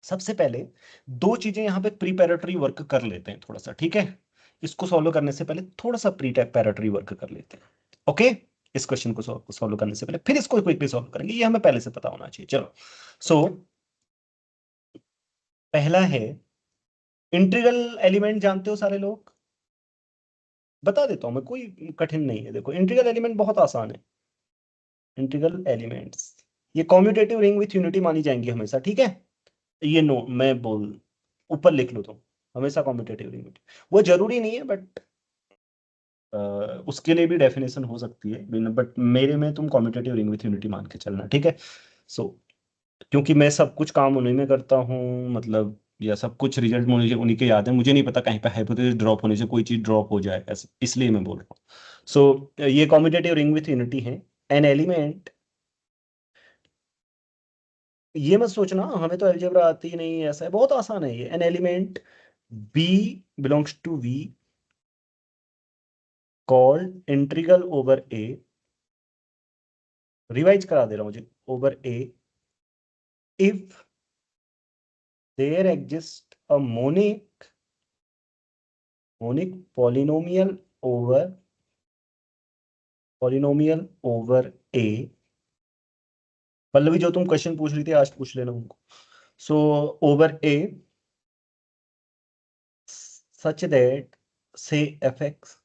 सबसे पहले दो चीजें यहाँ पे प्रीपैरेटरी वर्क कर लेते हैं थोड़ा सा, ठीक है। इसको सॉल्व करने से पहले थोड़ा सा प्रीपैरेटरी वर्क कर लेते हैं, ओके। इस क्वेश्चन को सॉल्व करने से पहले फिर इसको क्विकली सॉल्व करेंगे, ये हमें पहले से पता होना चाहिए। चलो, सो पहला है इंटीग्रल एलिमेंट, जानते हो सारे लोग? बता देता हूं मैं, कोई कठिन नहीं है। देखो, इंटीग्रल एलिमेंट बहुत आसान है। इंटीग्रल एलिमेंट्स ये कॉम्यूटेटिव रिंग विथ यूनिटी मानी जाएंगी हमेशा, ठीक है। ये नो मैं बोल ऊपर लिख लो तुम, हमेशा कॉम्यूटेटिव रिंग। वो जरूरी नहीं है, बट उसके लिए भी डेफिनेशन हो सकती है, बट मेरे में तुम कॉम्यूटेटिव रिंग विथ यूनिटी मान के चलना, ठीक है। सो क्योंकि मैं सब कुछ काम उन्हीं में करता हूँ, मतलब या सब कुछ रिजल्ट मुझे उन्हीं के याद है, मुझे नहीं पता कहीं पे हाइपोथेसिस ड्रॉप होने से कोई चीज ड्रॉप हो जाए, ऐसे इसलिए मैं बोल रहा हूँ। सो ये कॉम्यूटेटिव रिंग विथ यूनिटी है। एन एलिमेंट, ये मत सोचना हमें तो अलजेब्रा आती ही नहीं है, ऐसा है, बहुत आसान है ये। An element b belongs to we called integral over a, revise करा दे रहा हूँ मुझे, over a if there exists a monic polynomial over a। Pallavi, जो तुम क्वेश्चन पूछ रही थी आज पूछ लेना उनको। So over a such that say fx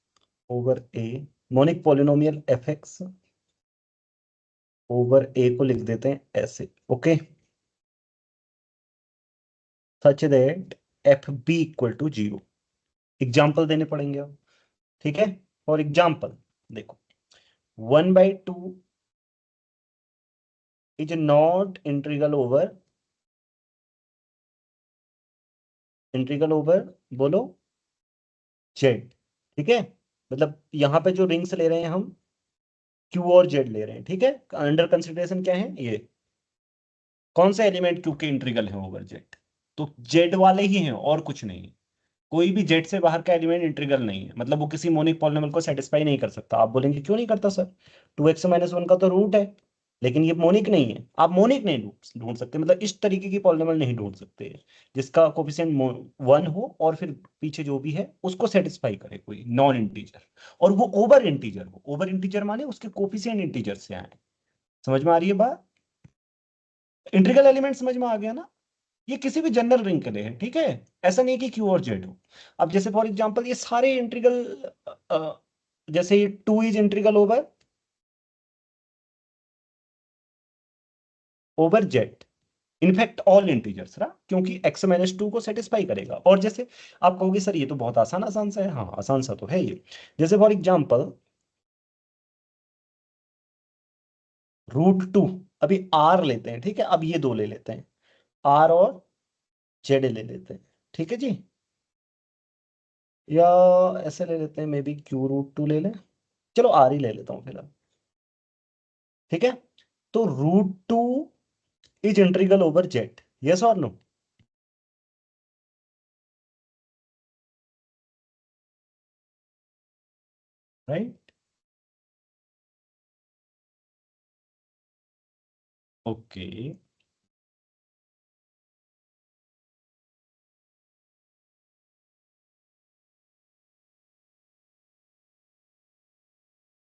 over a, monic polynomial fx over a को लिख देते हैं ऐसे, okay. Such that f b equal to 0। Example देने पड़ेंगे अब, ठीक है। फॉर एग्जाम्पल देखो, 1/2 इज नॉट इंटीग्रल ओवर बोलो जेड, ठीक है। मतलब यहाँ पे जो रिंग्स ले रहे हैं हम, क्यू और जेड ले रहे हैं, ठीक है। अंडर कंसिडरेशन क्या है ये, कौन सा एलिमेंट क्यू के इंटीग्रल है ओवर जेड, तो जेड वाले ही हैं और कुछ नहीं। कोई भी जेड से बाहर का एलिमेंट इंटीग्रल नहीं है, मतलब वो किसी मोनिक पॉलिनॉमियल को सेटिस्फाई नहीं कर सकता। आप बोलेंगे क्यों नहीं करता सर, 2x-1 का तो रूट है, लेकिन ये मोनिक नहीं है। आप मोनिक नहीं ढूंढ सकते, मतलब इस तरीके की पॉलिनॉमियल नहीं ढूंढ सकते जिसका कोफिशिएंट 1 हो और फिर पीछे जो भी है उसको सेटिस्फाई करे कोई नॉन इंटीजर, और वो ओवर इंटीजर हो। ओवर इंटीजर माने उसके कोफिशिएंट इंटीजर से आए। समझ में आ रही है बात? इंटीग्रल एलिमेंट समझ में आ गया ना? ये किसी भी जनरल रिंग के लिए है, ठीक है। ऐसा नहीं कि क्यू और जेड हो। अब जैसे फॉर एग्जांपल ये सारे इंटीग्रल, जैसे ये 2 is integral over Z, in fact all integers ना, क्योंकि x-2 को सेटिस्फाई करेगा। और जैसे आप कहोगे सर ये तो बहुत आसान आसान सा है, हाँ आसान सा तो है ये। जैसे फॉर एग्जांपल √2, अभी r लेते हैं, ठीक है। अब ये दो ले लेते हैं, r और z ले लेते हैं, ठीक है जी। या ऐसे ले लेते हैं, मे बी q√2 ले लें, चलो r ही ले लेता हूँ फिलहाल, ठीक है। तो √2 is integral over Z, yes और नो? Right, okay.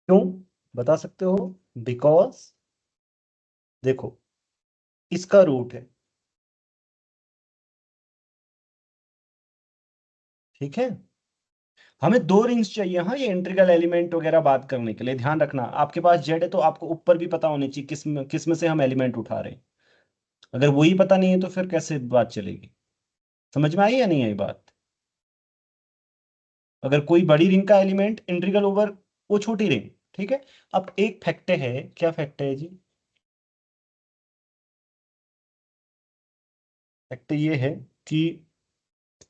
क्यों बता सकते हो? बिकॉज देखो, इसका रूट है, ठीक है। हमें दो रिंग्स चाहिए, हाँ, ये इंटीग्रल एलिमेंट वगैरह बात करने के लिए। ध्यान रखना, आपके पास जेड है तो आपको ऊपर भी पता होनी चाहिए किस में से हम एलिमेंट उठा रहे हैं। अगर वही पता नहीं है तो फिर कैसे बात चलेगी? समझ में आई या नहीं आई बात? अगर कोई बड़ी रिंग का एलिमेंट इंटीग्रल ओवर वो छोटी रिंग, ठीक है। अब एक फैक्ट है, क्या फैक्ट है जी? फैक्ट ये है कि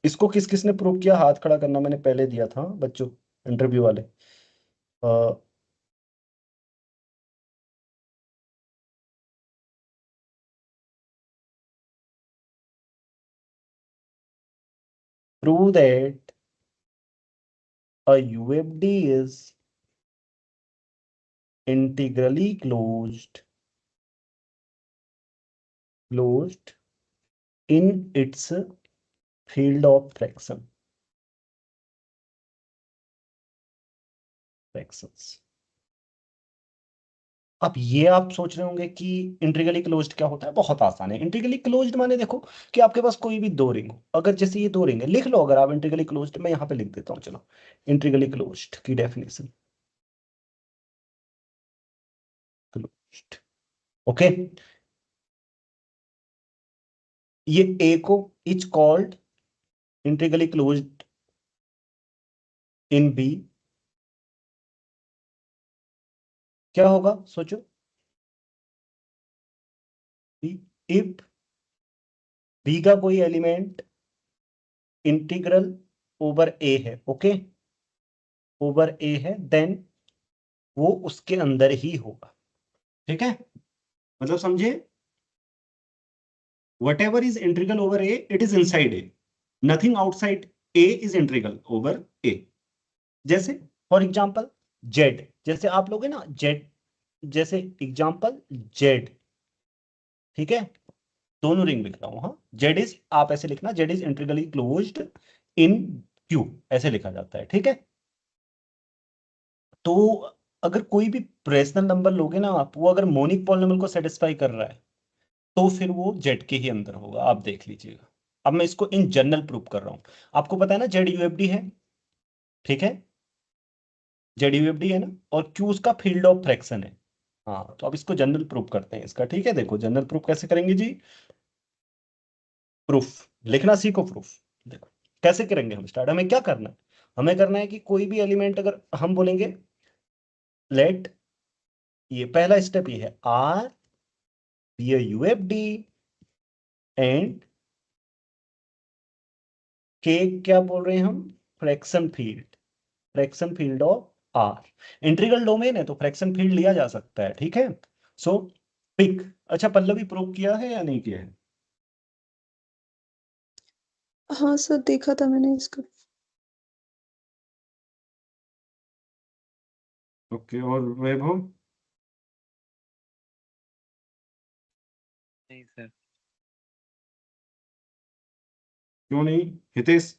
इसको किस किस ने प्रूव किया, हाथ खड़ा करना, मैंने पहले दिया था बच्चों, इंटरव्यू वाले। Prove that a UFD is integrally closed in its field of fractions। अब ये आप सोच रहे होंगे कि इंटीग्रली क्लोज्ड क्या होता है। बहुत आसान है। इंटीग्रली क्लोज्ड माने देखो कि आपके पास कोई भी दो रिंग हो, अगर जैसे ये दो रिंग है, लिख लो अगर आप इंटीग्रली क्लोज्ड, मैं यहाँ पे लिख देता हूँ, चलो इंटीग्रली क्लोज्ड की डेफिनेशन, क्लोज्ड, ओके। ये ए को is called integrally closed in B, क्या होगा सोचो, इफ बी का कोई एलिमेंट इंटीग्रल ओवर ए है, ओके, ओवर ए है, देन वो उसके अंदर ही होगा, ठीक है। मतलब समझे, whatever is integral over A it is inside A, nothing outside A is integral over A. जैसे फॉर एग्जाम्पल जेड, जैसे आप लोग है ना जेड, जैसे एग्जाम्पल जेड, ठीक है, दोनों रिंग लिख रहा हूं, हाँ, जेड इज, आप ऐसे लिखना, Z is integrally closed in Q, ऐसे लिखा जाता है, ठीक है। तो अगर कोई भी रेशनल नंबर लोगे ना आप, वो अगर मोनिक पॉलिनॉमियल को सेटिस्फाई कर रहा है तो फिर वो जेड के ही अंदर होगा, आप देख लीजिएगा। अब मैं इसको इन जनरल प्रूव कर रहा हूं। आपको पता है ना जेड यूएफडी है, ठीक है, जेड यूएफडी है ना, और क्यू उसका फील्ड ऑफ फ्रैक्शन है। हाँ, तो अब इसको जनरल प्रूफ करते हैं इसका, ठीक है। देखो जनरल प्रूफ कैसे करेंगे जी, प्रूफ लिखना सीखो, प्रूफ देखो कैसे करेंगे हम स्टार्ट। हमें क्या करना है, हमें करना है कि कोई भी एलिमेंट अगर हम बोलेंगे लेट, ये पहला स्टेप ये है, R be a UFD and K, क्या बोल रहे हैं हम, fraction field, fraction field of R. Integral domain है तो फ्रैक्शन फील्ड लिया जा सकता है, ठीक है। सो पिक, अच्छा पल्लवी प्रूव किया है या नहीं किया है? हाँ सर, देखा था मैंने इसको। ओके, और वैभव? नहीं सर। क्यों नहीं? हितेश?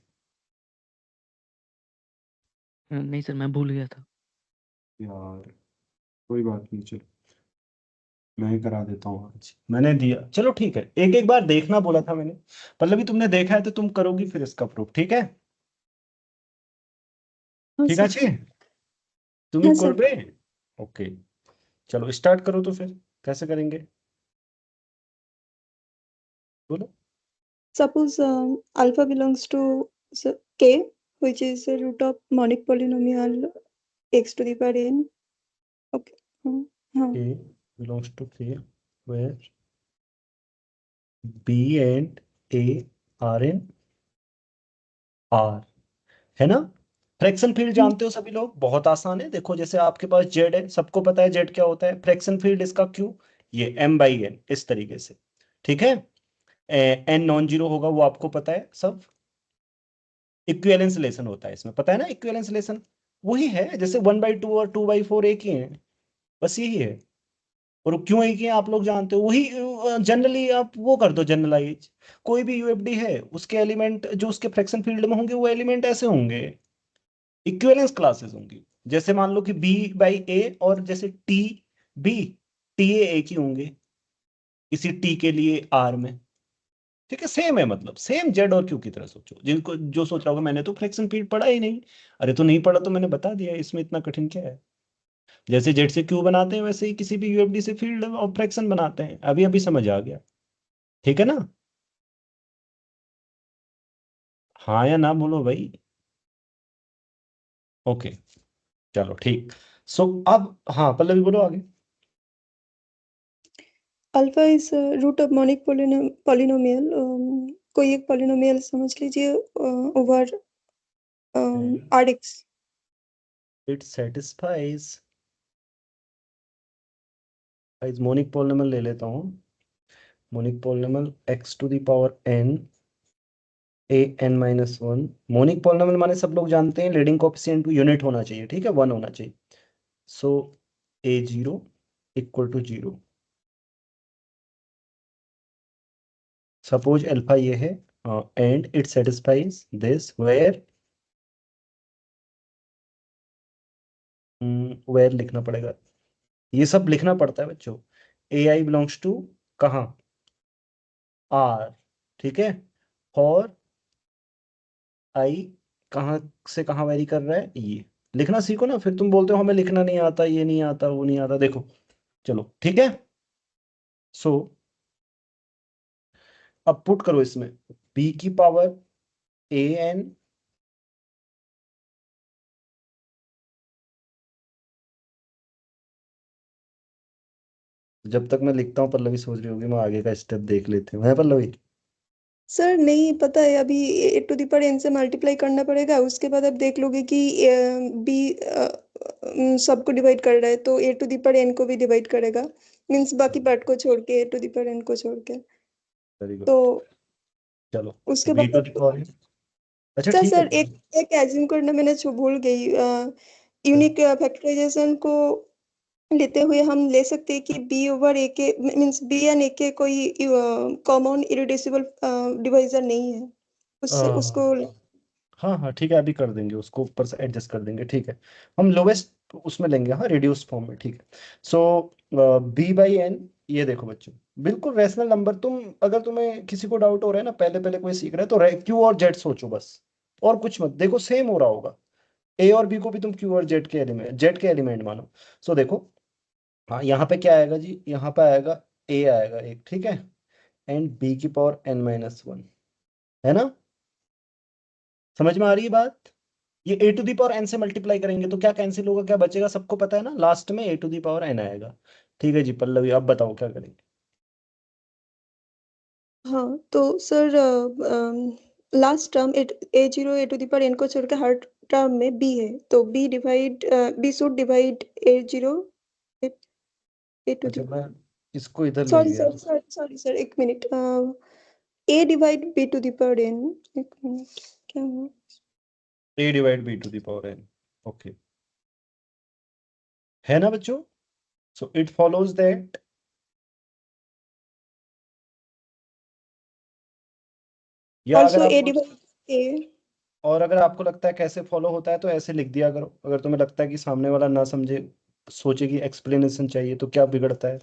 नहीं सर, मैं भूल गया था। यार कोई बात नहीं, चलो मैं ही करा देता हूँ आज, मैंने दिया, चलो ठीक है, एक एक बार देखना बोला था मैंने। पल्लवी तुमने देखा है तो तुम करोगी फिर इसका प्रूफ, ठीक है। हाँ ठीक सर। আছে, তুমি हाँ सर। করবে? ओके, चलो स्टार्ट करो तो फिर कैसे करेंगे, बोलो। Suppose alpha belongs to k, which is the root of monic polynomial x to the power n. Okay. हाँ. A belongs to K where B and A are in R, है ना। फ्रैक्शन फील्ड जानते हो सभी लोग, बहुत आसान है। देखो जैसे आपके पास जेड है, सबको पता है जेड क्या होता है, फ्रैक्शन फील्ड इसका क्यू, ये एम बाई एन, इस तरीके से, ठीक है। एन नॉन जीरो होगा, वो आपको पता है सब। इक्विवेलेंस रिलेशन होता है इसमें, पता है ना, इक्विवेलेंस रिलेशन वही है, जैसे 1/2 और 2/4 एक ही है, बस यही है। और क्यों एक ही है आप लोग जानते हो, वही जनरली आप वो कर दो जनरलाइज, कोई भी यूएफडी है उसके एलिमेंट जो उसके फ्रैक्शन फील्ड में होंगे वो एलिमेंट ऐसे होंगे, इक्विवेलेंस क्लासेस होंगी। जैसे मान लो कि बी बाई ए और जैसे टी बी, टी ए एक ही होंगे इसी टी के लिए आर में, ठीक है, सेम है, मतलब सेम जेड और क्यू की तरह सोचो। जिनको जो सोच रहा होगा मैंने तो फ्रैक्शन फील्ड पढ़ा ही नहीं, अरे तो नहीं पढ़ा तो मैंने बता दिया, इसमें इतना कठिन क्या है। जैसे जेड से क्यू बनाते हैं वैसे ही किसी भी यूएफडी से फील्ड ऑफ फ्रैक्शन बनाते हैं, अभी अभी समझ आ गया, ठीक है ना। हाँ या ना बोलो भाई। ओके, चलो ठीक। सो अब हाँ पल्लवी बोलो आगे। Alpha is root of monic polynomial. कोई एक polynomial समझ लीजिए over Rx. It satisfies, monic polynomial ले लेता हूँ, monic polynomial x to the power n a N minus one. Monic polynomial माने सब लोग जानते हैं लीडिंग कोएफिशिएंट यूनिट होना चाहिए, ठीक है, वन होना चाहिए। So A zero equal to zero, suppose alpha ये है and it satisfies this where where लिखना पड़ेगा, ये सब लिखना पड़ता है बच्चों। ए आई बिलोंग्स टू कहाँ, आर, ठीक है। और आई कहाँ से कहाँ वेरी कर रहा है, ये लिखना सीखो ना, फिर तुम बोलते हो हमें लिखना नहीं आता, ये नहीं आता, वो नहीं आता। देखो चलो ठीक है। सो अब पुट करो इसमें बी की पावर ए एन जब तक मैं लिखता हूँ पल्लवी सोच रही होगी मैं आगे का स्टेप देख लेती हूँ, है पल्लवी? सर नहीं पता है, अभी ए टू द पावर एन से मल्टीप्लाई करना पड़ेगा, उसके बाद आप देख लोगे कि बी सबको डिवाइड कर रहा है, तो ए टू द पावर एन को भी डिवाइड करेगा, मीन्स बाकी पार्ट को छोड़ के, ए टू द पावर एन को छोड़ के। वेरी तो गुड। चलो उसके बी बाद टू द पावर एन, अच्छा सर ठीक है। सर एक एक एज्यूम करना मैंने भूल गई, यूनिक फैक्टराइजेशन को लेते हुए हम ले सकते हैं कि बी ओवर ए के मीन्स बी एंड ए के कोई कॉमन इरिड्यूसिबल डिवाइजर नहीं है, उससे उसको हाँ हाँ ठीक है, अभी कर देंगे उसको, ऊपर से एडजस्ट कर देंगे, ठीक है। हम लोवेस्ट उसमें लेंगे, हाँ रिड्यूस फॉर्म में, ठीक है। सो बी बाई एन, ये देखो बच्चों बिल्कुल रैशनल नंबर। तुम अगर तुम्हें किसी को डाउट हो रहा है ना, पहले पहले कोई सीख रहा है, तो क्यू और जेड सोचो बस, और कुछ मत देखो, सेम हो रहा होगा। ए और बी को भी तुम क्यू और जेड के एलिमेंट मानो। सो देखो, हाँ यहाँ पे क्या आएगा जी, यहाँ पे आएगा ए आएगा एक, ठीक है, एंड बी की पावर एन माइनस वन, है ना? समझ में आ रही है बात? ये ए टू दी पावर एन से मल्टीप्लाई करेंगे तो क्या कैंसिल होगा, क्या बचेगा, सबको पता है ना, लास्ट में ए टू दी पावर एन आएगा। ठीक है जी पल्लवी, अब बताओ क्या करेंगे। हाँ तो sir last term A zero A to the power N को छोड़ के हर टर्म में बी है, तो B should divide A zero A to अच्छा द, मैं इसको इधर ले सॉरी गया, सर सॉरी सॉरी सर एक minute, A divide B to the power N, एक मिनट क्या हुआ, A divide B to the power N, okay, है ना बच्चों? सो इट फॉलोज दैट, या अगर ऑल्सो ए आपको, डिवाइड ए, और अगर आपको लगता है कैसे फॉलो होता है तो ऐसे लिख दिया करो, अगर तुम्हें लगता है कि सामने वाला ना समझे, सोचे कि एक्सप्लेनेशन चाहिए, तो क्या बिगड़ता है,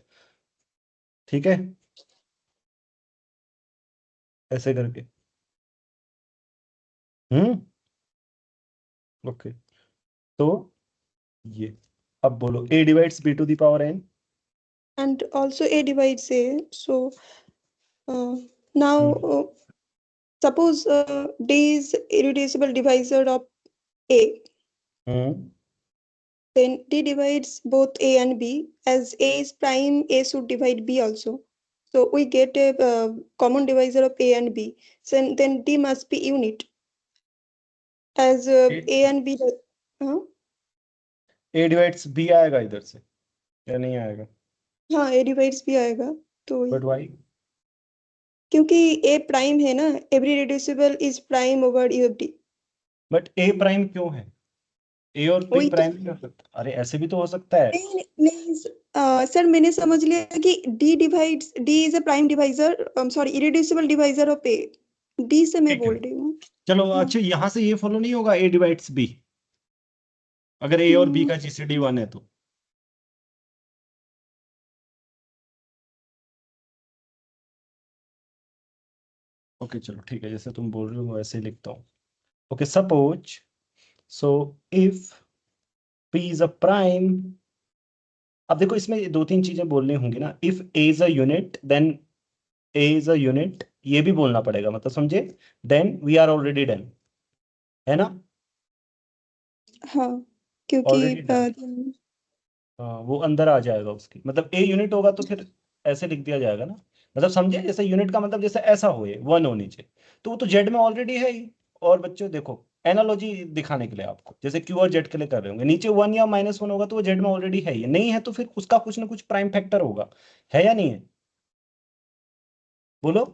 ठीक है, ऐसे करके। ओके, तो ये अब बोलो a divides b to the power n. and also a divides a, so now suppose d is irreducible divisor of a, hmm then d divides both a and b, as a is prime a should divide b also, so we get a common divisor of a and b, so then d must be unit, as a and b हाँ ए divides B आएगा इधर से या नहीं आएगा? हाँ a divides b आएगा, तो बट वाई? क्योंकि a प्राइम है ना, every reducible is prime over UFD, but A prime क्यों है, ए और बी वही तो, प्राइम नहीं हो सकता? अरे ऐसे भी तो हो सकता है। नहीं नहीं सर मैंने समझ लिया कि d is a prime divisor, sorry irreducible divisor of A, D से मैं ठीक है, बोल रही हूँ। चलो हाँ अच्छा यहाँ से ये फॉलो नहीं होगा ए डिवाइड्स बी, अगर ए और बी का जीसीडी वन है तो? ओके चलो ठीक है, जैसे तुम बोल रहे हो वैसे ही लिखता हूँ। Okay suppose, so if p is a prime, अब देखो इसमें दो तीन चीजें बोलनी होंगी ना, if a is a unit then a is a unit, ये भी बोलना पड़ेगा, मतलब समझे, then we are already done, है ना? हाँ क्योंकि ऑलरेडी डन, वो अंदर आ जाएगा उसकी, मतलब ए यूनिट होगा तो फिर ऐसे लिख दिया जाएगा ना, मतलब समझे, जैसे यूनिट का मतलब जैसे ऐसा होए वन हो नीचे, तो वो तो जेड में ऑलरेडी है ही। और बच्चों देखो एनालॉजी दिखाने के लिए आपको, जैसे क्यू और जेड के लिए कर रहे होंगे, नीचे वन या माइनस वन होगा तो वो जेड में ऑलरेडी है ही, नहीं है तो फिर उसका कुछ ना कुछ प्राइम फैक्टर होगा, है या नहीं है? बोलो,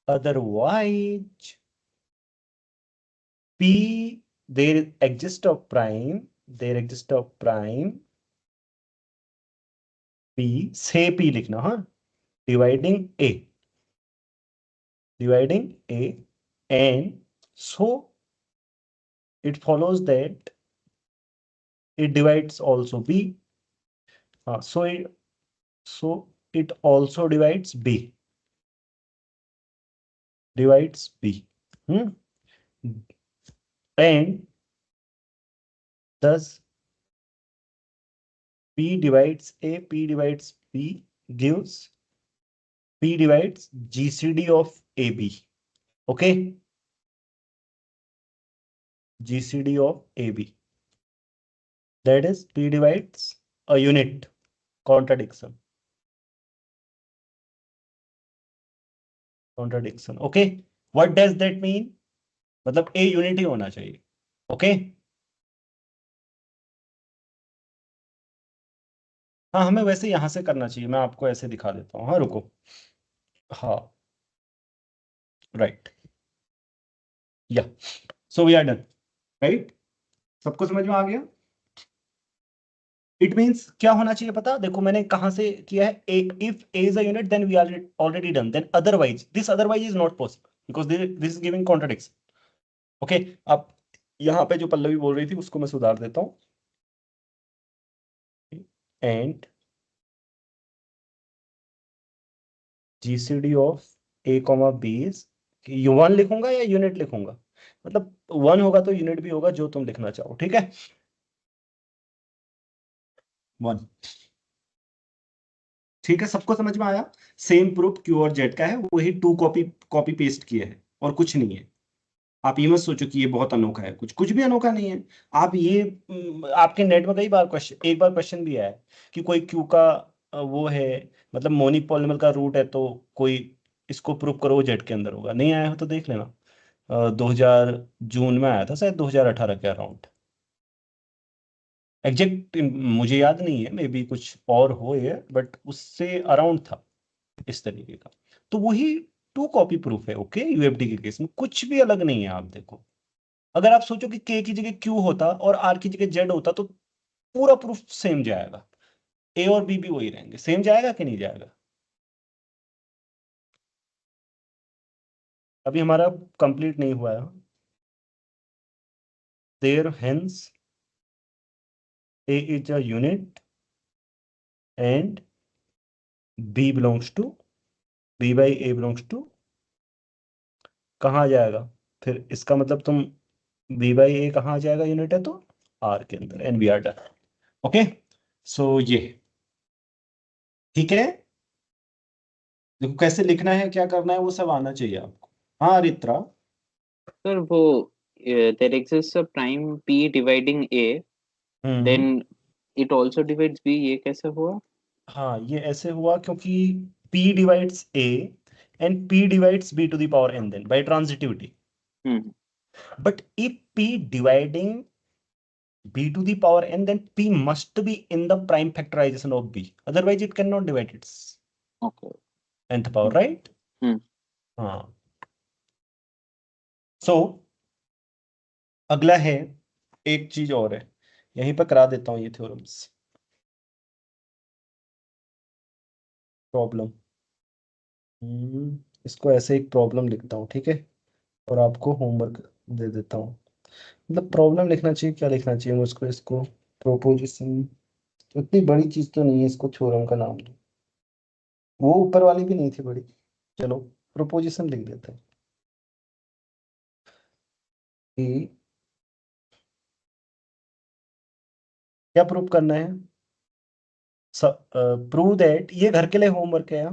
otherwise P, there exist of prime P से पी लिखना, हाँ, dividing A, dividing A, and so it follows that it divides also B. So it also divides B. Divides B. And thus P divides A, P divides B gives P divides GCD of AB. Okay? GCD of AB. That is P divides a unit. Contradiction. Contradiction. Okay? What does that mean? मतलब A unit ही होना चाहिए. Okay? हाँ, हमें वैसे यहां से करना चाहिए. मैं आपको ऐसे दिखा देता हूँ. हाँ, रुको. हाँ, राइट. या so we are done. Right? सबको समझ में आ गया? इट मीन्स क्या होना चाहिए पता? देखो मैंने कहां से किया है. If a is a unit then we are already done. Then otherwise this otherwise is not possible because this is giving contradiction. Okay, अब यहां पे जो पल्लवी बोल रही थी उसको मैं सुधार देता हूं. And GCD of a comma b is, one लिखूंगा या यूनिट लिखूंगा? मतलब वन होगा तो यूनिट भी होगा, जो तुम लिखना चाहो. ठीक है, वन. ठीक है, सबको समझ में आया? सेम प्रूफ क्यू और जेड का है, वही टू कॉपी पेस्ट किए हैं और कुछ नहीं है. आप ये मत सोचो कि ये बहुत अनोखा है. कुछ भी अनोखा नहीं है. आप ये आपके नेट में कई बार क्वेश्चन, एक बार क्वेश्चन भी आया है कि कोई क्यू का वो है, मतलब मोनिक पॉलिनॉमियल का रूट है, तो कोई इसको प्रूव करो, वो जेड के अंदर होगा. नहीं आया हो तो देख लेना. 2000 जून में आया था शायद, 2018 के अराउंड. एग्जैक्ट मुझे याद नहीं है, मे बी कुछ और हो ये, बट उससे अराउंड था इस तरीके का. तो वही टू कॉपी प्रूफ है. ओके, यूएफडी के केस में कुछ भी अलग नहीं है. आप देखो, अगर आप सोचो कि के की जगह क्यू होता और आर की जगह जेड होता तो पूरा प्रूफ सेम जाएगा. ए और बी भी वही रहेंगे. सेम जाएगा कि नहीं जाएगा? अभी हमारा कंप्लीट नहीं हुआ है. There hence a is a unit and b belongs to, b by a belongs to, कहाँ आ जाएगा फिर? इसका मतलब तुम बी बाई ए कहाँ आ जाएगा? यूनिट है तो आर के अंदर. And we are done. Okay, so ये ठीक है. देखो कैसे लिखना है, क्या करना है, वो सब आना चाहिए आपको. हाँ रित्रा. सर वो there exists a prime p dividing a, then it also divides b, ये कैसे हुआ? हाँ, ये ऐसे हुआ क्योंकि p divides a and p divides b to the power n then by transitivity. But if p dividing b to the power n, then p must be in the prime factorization of b, otherwise it cannot divide its nth power, right? हाँ. So अगला है, एक चीज और है, यहीं पर करा देता हूं ये थ्योरम्स. प्रॉब्लम, इसको ऐसे एक प्रॉब्लम लिखता हूँ, ठीक है, और आपको होमवर्क दे देता हूँ. मतलब प्रॉब्लम लिखना चाहिए, क्या लिखना चाहिए मुझको? इसको प्रोपोजिशन, इतनी बड़ी चीज तो नहीं है, इसको थ्योरम का नाम दो. वो ऊपर वाली भी नहीं थी बड़ी. चलो प्रोपोजिशन लिख देते हैं. कि क्या प्रूव करना है? प्रूव दैट, ये घर के लिए होमवर्क है.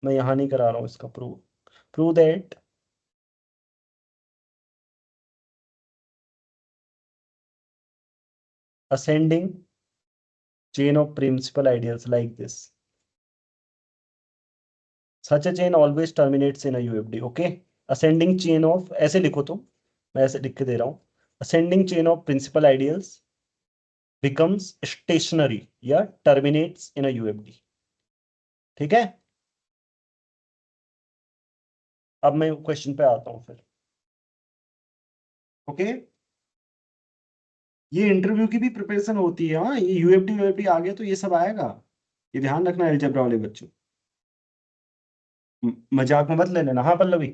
मैं यहां नहीं करा रहा हूं इसका prove that ascending chain of principal ideals like this, such a chain always terminates in a UFD. okay, ascending chain of, ऐसे लिखो तुम, मैं ऐसे लिख के दे रहा हूं. ascending chain of principal ideals becomes stationary या terminates in a UFD. ठीक है, अब मैं क्वेश्चन पे आता हूं फिर. ओके, ये इंटरव्यू की भी प्रिपरेशन होती है. हाँ, ये यूएफडी आ गया तो ये सब आएगा. ये ध्यान रखना अलजेब्रा वाले बच्चों. मजाक में मत ले लेना। हाँ पल्लवी।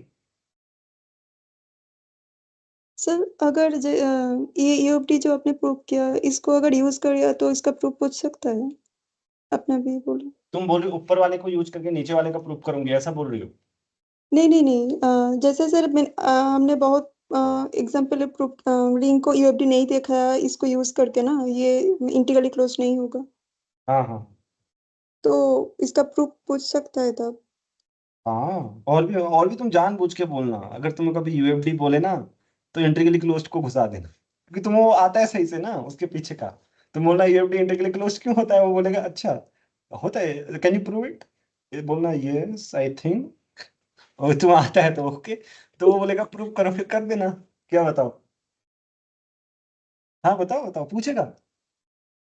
सर अगर ये यूएफडी जो आपने प्रूव किया इसको अगर यूज किया तो इसका प्रूफ पूछ सकता है? अपना भी बोलो। तुम बोल रही हो ऊपर वाले को यूज करके नीचे वाले का प्रूफ करूंगी, ऐसा बोल रही हो? नहीं नहीं नहीं, जैसे सर हमने बहुत एग्जाम्पल प्रूफ रिंग को यूएफडी नहीं देखा है, इसको यूज करके ना ये इंटीग्रली क्लोज नहीं होगा, हाँ हाँ तो इसका प्रूफ पूछ सकता है तब। हाँ। और भी तुम जानबूझ के बोलना, अगर तुम्हें कभी यूएफडी बोले ना तो इंटीग्रली क्लोज्ड को घुसा देना, क्योंकि तुम्हें वो आता है सही से ना उसके पीछे का। तुम बोलना यूएफडी इंटीग्रली क्लोज्ड क्यों होता है, वो बोलेगा अच्छा होता है, कैन यू प्रूव इट, बोलना यस आई थिंक, और तुम्हें आता है तो ओके, तो वो बोलेगा प्रूव करो, फिर कर देना। क्या बताओ? हाँ बताओ बताओ, पूछेगा,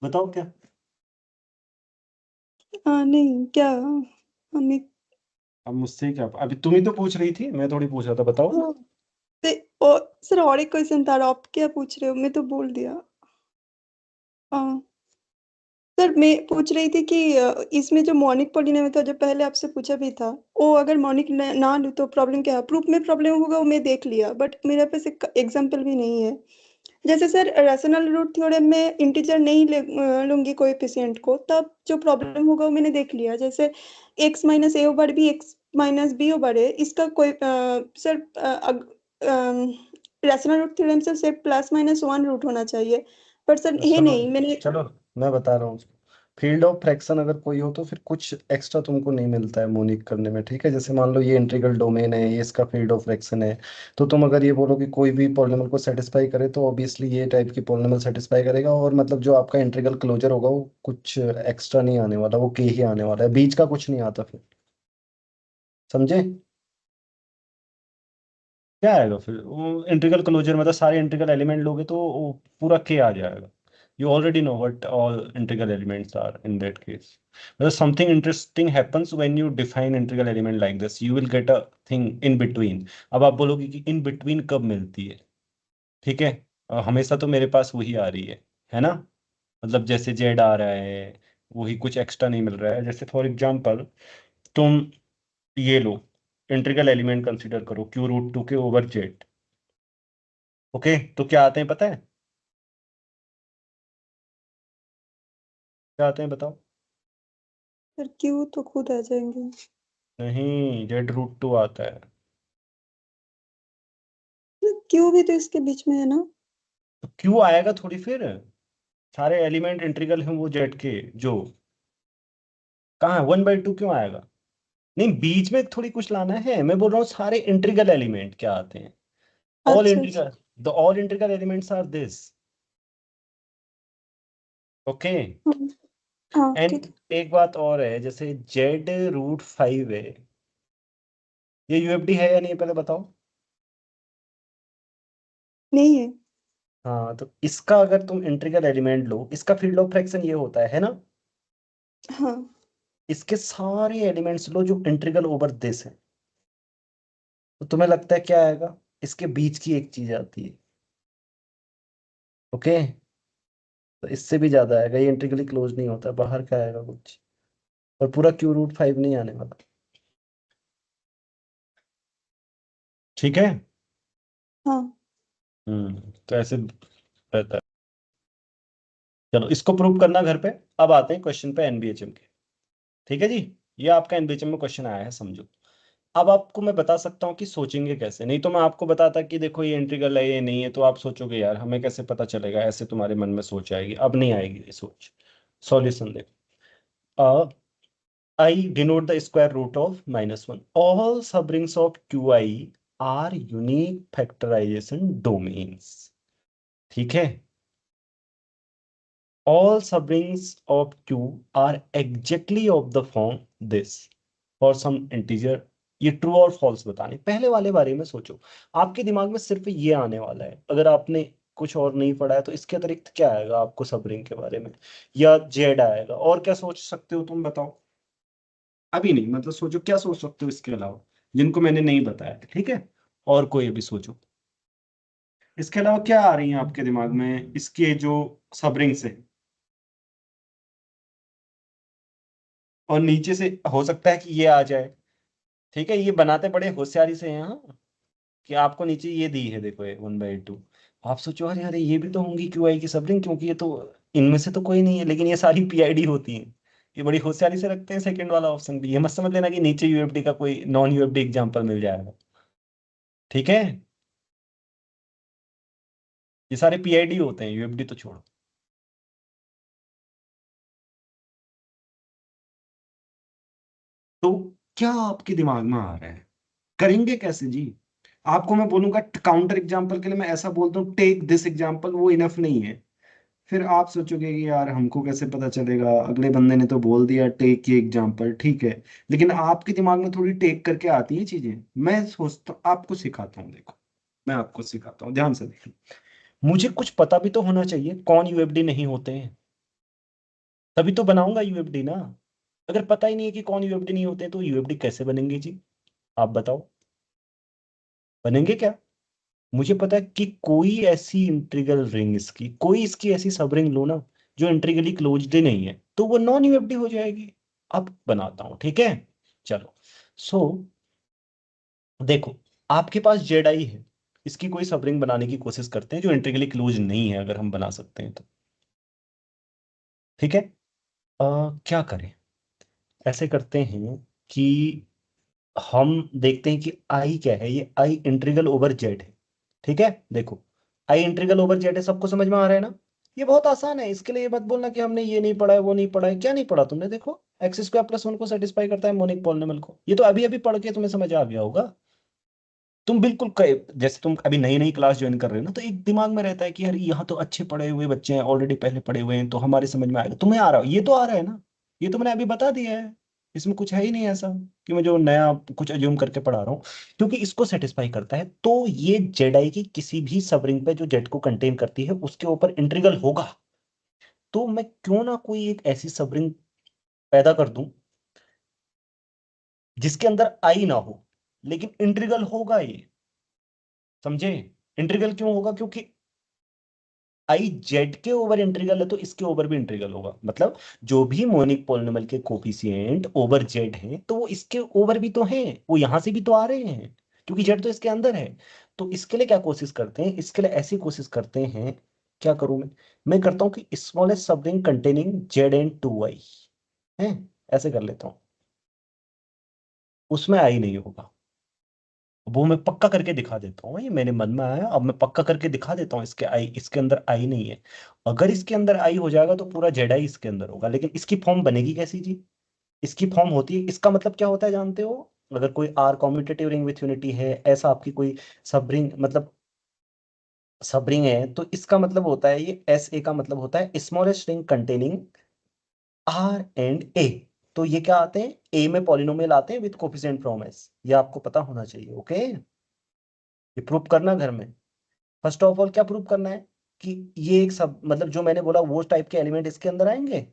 बताओ क्या। नहीं क्या हमें। अब मुझसे क्या, अभी तुम ही तो पूछ रही थी, मैं थोड़ी पूछ रहा था, बताओ। हाँ, सर और एक क्वेश्चन था, आप क्या पूछ रहे हो? मैं तो बोल दिया। हाँ सर, मैं पूछ रही थी कि इसमें जो मॉनिक पॉलिनॉमियल था जो पहले आपसे पूछा भी था, वो अगर मॉनिक ना लूँ तो प्रॉब्लम क्या है? प्रूफ में प्रॉब्लम होगा वो मैं देख लिया, बट मेरे पास एक एग्जांपल भी नहीं है। जैसे सर रैशनल रूट थ्योरम में इंटीजर नहीं लूंगी कोएफिशिएंट को, तब जो प्रॉब्लम होगा वो मैंने देख लिया। जैसे x minus A over B, X minus B over A, इसका कोई सर रैशनल रूट थ्योरम से सिर्फ प्लस माइनस वन रूट होना चाहिए, पर सर है सुनो, नहीं। मैंने चलो मैं बता रहा हूँ। फील्ड ऑफ फ्रैक्शन अगर कोई हो तो फिर कुछ एक्स्ट्रा तुमको नहीं मिलता है मोनिक करने में, ठीक है? जैसे मान लो ये इंटीग्रल डोमेन है, ये इसका फील्ड ऑफ फ्रैक्शन है, तो तुम अगर ये बोलो कि कोई भी पॉलिनॉमियल को सेटिस्फाई करे तो ऑब्वियसली ये टाइप की पॉलिनॉमियल सेटिस्फाई करेगा, और मतलब जो आपका इंटीग्रल क्लोजर होगा वो कुछ एक्स्ट्रा नहीं आने वाला, वो के ही आने वाला है, बीच का कुछ नहीं आता फिर। समझे? क्या आएगा फिर? वो इंटीग्रल क्लोजर मतलब सारे इंटीग्रल एलिमेंट लोगे तो वो पूरा के आ जाएगा। You already know what all integral elements are in that case. But something interesting happens when you define integral element like this. You will get a thing in between. अब आप बोलोगे कि in between कब मिलती है, ठीक है? हमेशा तो मेरे पास वही आ रही है ना? मतलब जैसे z आ रहा है, वही, कुछ एक्स्ट्रा नहीं मिल रहा है। जैसे फॉर एग्जांपल तुम ये लो, इंटीग्रल एलिमेंट कंसीडर करो q√2 के ओवर z। ओके, तो क्या आते हैं पता है? क्या आते हैं बताओ? सर क्यों तो खुद आ जाएंगे। नहीं, z√2 आता है। क्यों भी तो इसके बीच में है ना। तो क्यों आएगा थोड़ी फिर, सारे एलिमेंट इंटीग्रल हैं वो जेड के, जो कहाँ है 1/2 क्यों आएगा? नहीं, बीच में थोड़ी कुछ लाना है, मैं बोल रहा हूँ सारे इंटीग्रल एलिमेंट क्या आते हैं, ऑल अच्छा अच्छा। Integral, the all integral elements are this. Okay. हाँ हाँ, ठीक एंड है। एक बात और है, जैसे z√5 है, ये यूएफडी है या नहीं पहले बताओ? नहीं है। हाँ, तो इसका अगर तुम इंटीग्रल एलिमेंट लो, इसका फील्ड ऑफ फ्रैक्शन ये होता है ना? हाँ इसके सारे एलिमेंट्स लो जो इंटीग्रल ओवर दिस है, तो तुम्हें लगता है क्या आएगा? इसके बीच की एक चीज आती है। ओके, तो इससे भी ज्यादा आएगा, ये इंटीग्रली क्लोज नहीं होता, बाहर का आएगा कुछ, और पूरा q√5 नहीं आने वाला। ठीक है। हाँ तो ऐसे रहता है। चलो इसको प्रूव करना घर पे। अब आते हैं क्वेश्चन पे एनबीएचएम के। ठीक है जी, ये आपका एनबीएचएम में क्वेश्चन आया है, समझो। अब आपको मैं बता सकता हूँ कि सोचेंगे कैसे, नहीं तो मैं आपको बताता कि देखो ये इंटीग्रल है ये नहीं है, तो आप सोचोगे यार हमें कैसे पता चलेगा, ऐसे तुम्हारे मन में सोच आएगी। अब नहीं आएगी ये सोच। सॉल्यूशन देखो, I denote the square root of -1. All subrings of Qi are unique factorization domains. ठीक है? All subrings of Q are exactly of the form this for some integer. ये ट्रू और फॉल्स बताने, पहले वाले बारे में सोचो। आपके दिमाग में सिर्फ ये आने वाला है, अगर आपने कुछ और नहीं पढ़ा है तो इसके अतिरिक्त क्या आएगा आपको सबरिंग के बारे में, या जेड आएगा, और क्या सोच सकते हो तुम बताओ? अभी नहीं, मतलब सोचो क्या सोच सकते हो इसके अलावा, जिनको मैंने नहीं बताया, ठीक है? और कोई अभी सोचो, इसके अलावा क्या आ रही है आपके दिमाग में इसके जो सबरिंग्स है, और नीचे से हो सकता है कि ये आ जाए, ठीक है, ये बनाते बड़े होशियारी से हैं, हाँ, कि आपको नीचे ये दी है, देखो ये 1/2। आप सोचो अरे अरे ये भी तो होंगी क्यू आई की सब रिंग, क्योंकि ये तो इनमें से तो कोई नहीं है, लेकिन ये सारी पीआईडी होती हैं। ये बड़ी होशियारी से रखते हैं सेकंड वाला ऑप्शन भी। ये मत समझ लेना कि नीचे यूएफडी का कोई नॉन यूएफडी एग्जाम्पल मिल जाएगा, ठीक है। ये सारे पीआईडी होते हैं, यूएफडी तो छोड़ो। तो क्या आपके दिमाग में आ रहा है, करेंगे कैसे जी? आपको मैं बोलूंगा काउंटर एग्जांपल के लिए, मैं ऐसा बोलता हूँ टेक दिस एग्जांपल, वो इनफ नहीं है। फिर आप सोचोगे कि यार हमको कैसे पता चलेगा, अगले बंदे ने तो बोल दिया टेक ये एग्जांपल, ठीक है, लेकिन आपके दिमाग में थोड़ी टेक करके आती है चीजें। मैं सोचता हूँ आपको सिखाता हूँ, देखो मैं आपको सिखाता हूँ, ध्यान से देखो। मुझे कुछ पता भी तो होना चाहिए कौन यूएफडी नहीं होते हैं, तभी तो बनाऊंगा यूएफडी ना। अगर पता ही नहीं है कि कौन यूएफडी नहीं होते हैं, तो यूएफडी कैसे बनेंगे जी? आप बताओ, बनेंगे क्या? मुझे पता है कि कोई ऐसी इंटीग्रल रिंग, इसकी कोई इसकी ऐसी सब रिंग लो ना जो इंटीग्रली क्लोज्ड नहीं है, तो वो नॉन यूएफडी हो जाएगी। अब बनाता हूं, ठीक है, चलो। सो देखो, आपके पास जेड आई है, इसकी कोई सब रिंग बनाने की कोशिश करते हैं जो इंटीग्रली क्लोज नहीं है, अगर हम बना सकते हैं तो, ठीक है। क्या करें? ऐसे करते हैं कि हम देखते हैं कि आई क्या है। ये आई इंटीग्रल ओवर जेड है, ठीक है। देखो, आई इंटीग्रल ओवर जेड है, सबको समझ में आ रहा है ना? ये बहुत आसान है, इसके लिए ये मत बोलना कि हमने ये नहीं पढ़ा है वो नहीं पढ़ा है। क्या नहीं पढ़ा तुमने? देखो, एक्स स्क्वायर प्लस 1 को सेटिस्फाई करता है मोनिक पॉलिनॉमियल को, ये तो अभी अभी पढ़ के तुम्हें समझ आ गया होगा। तुम बिल्कुल जैसे तुम अभी नई नई क्लास ज्वाइन कर रहे हो ना, तो एक दिमाग में रहता है कि यार यहाँ तो अच्छे पढ़े हुए बच्चे हैं, ऑलरेडी पहले पढ़े हुए हैं, तो हमारे समझ में आएगा। तुम्हें आ रहा हो, ये तो आ रहा है ना, ये तो मैंने अभी बता दिया है। इसमें कुछ है ही नहीं ऐसा कि मैं जो नया कुछ अज्यूम करके पढ़ा रहा हूँ, क्योंकि इसको सेटिस्फाई करता है। तो ये जेड आई की किसी भी सबरिंग पे जो जेड को कंटेन करती है उसके ऊपर इंटीग्रल होगा। तो मैं क्यों ना कोई एक ऐसी सबरिंग पैदा कर दूं जिसके अंदर आई ना हो, लेकिन इंटीग्रल होगा ये, समझे? इंटीग्रल क्यों होगा? क्योंकि आई जेड के ओवर इंटीग्रल है, तो इसके ओवर भी इंटीग्रल होगा। मतलब जो भी मोनिक पॉलिनॉमियल के कोफिशिएंट ओवर जेड हैं, तो वो इसके ओवर भी तो हैं, वो यहां से भी तो आ रहे हैं, क्योंकि जेड तो इसके अंदर है। तो इसके लिए क्या कोशिश करते हैं, इसके लिए ऐसी कोशिश करते हैं, क्या करूं मैं करता हूं कि smallest subring containing Z and two I है, ऐसे कर लेता हूं, उसमें आई नहीं होगा। वो मैं पक्का करके दिखा देता हूँ, ये मेरे मन में आया, अब मैं पक्का करके दिखा देता हूँ। इसके अंदर आई नहीं है। अगर इसके अंदर आई हो जाएगा तो पूरा जेड आई इसके अंदर होगा, लेकिन इसकी फॉर्म बनेगी कैसी जी? इसकी फॉर्म होती है, इसका मतलब क्या होता है जानते हो? अगर कोई R commutative ring with unity है, ऐसा आपकी कोई सब रिंग, मतलब सब रिंग है, तो इसका मतलब होता है, ये एस ए का मतलब होता है smallest ring containing R and A. तो ये क्या आते हैं? ए में पॉलिनोमियल आते हैं विद कोफिशिएंट फ्रॉम एस। ये आपको पता होना चाहिए, ओके? ये प्रूव करना घर में। फर्स्ट ऑफ ऑल क्या प्रूव करना है कि ये एक सब, मतलब जो मैंने बोला वो टाइप के एलिमेंट इसके अंदर आएंगे,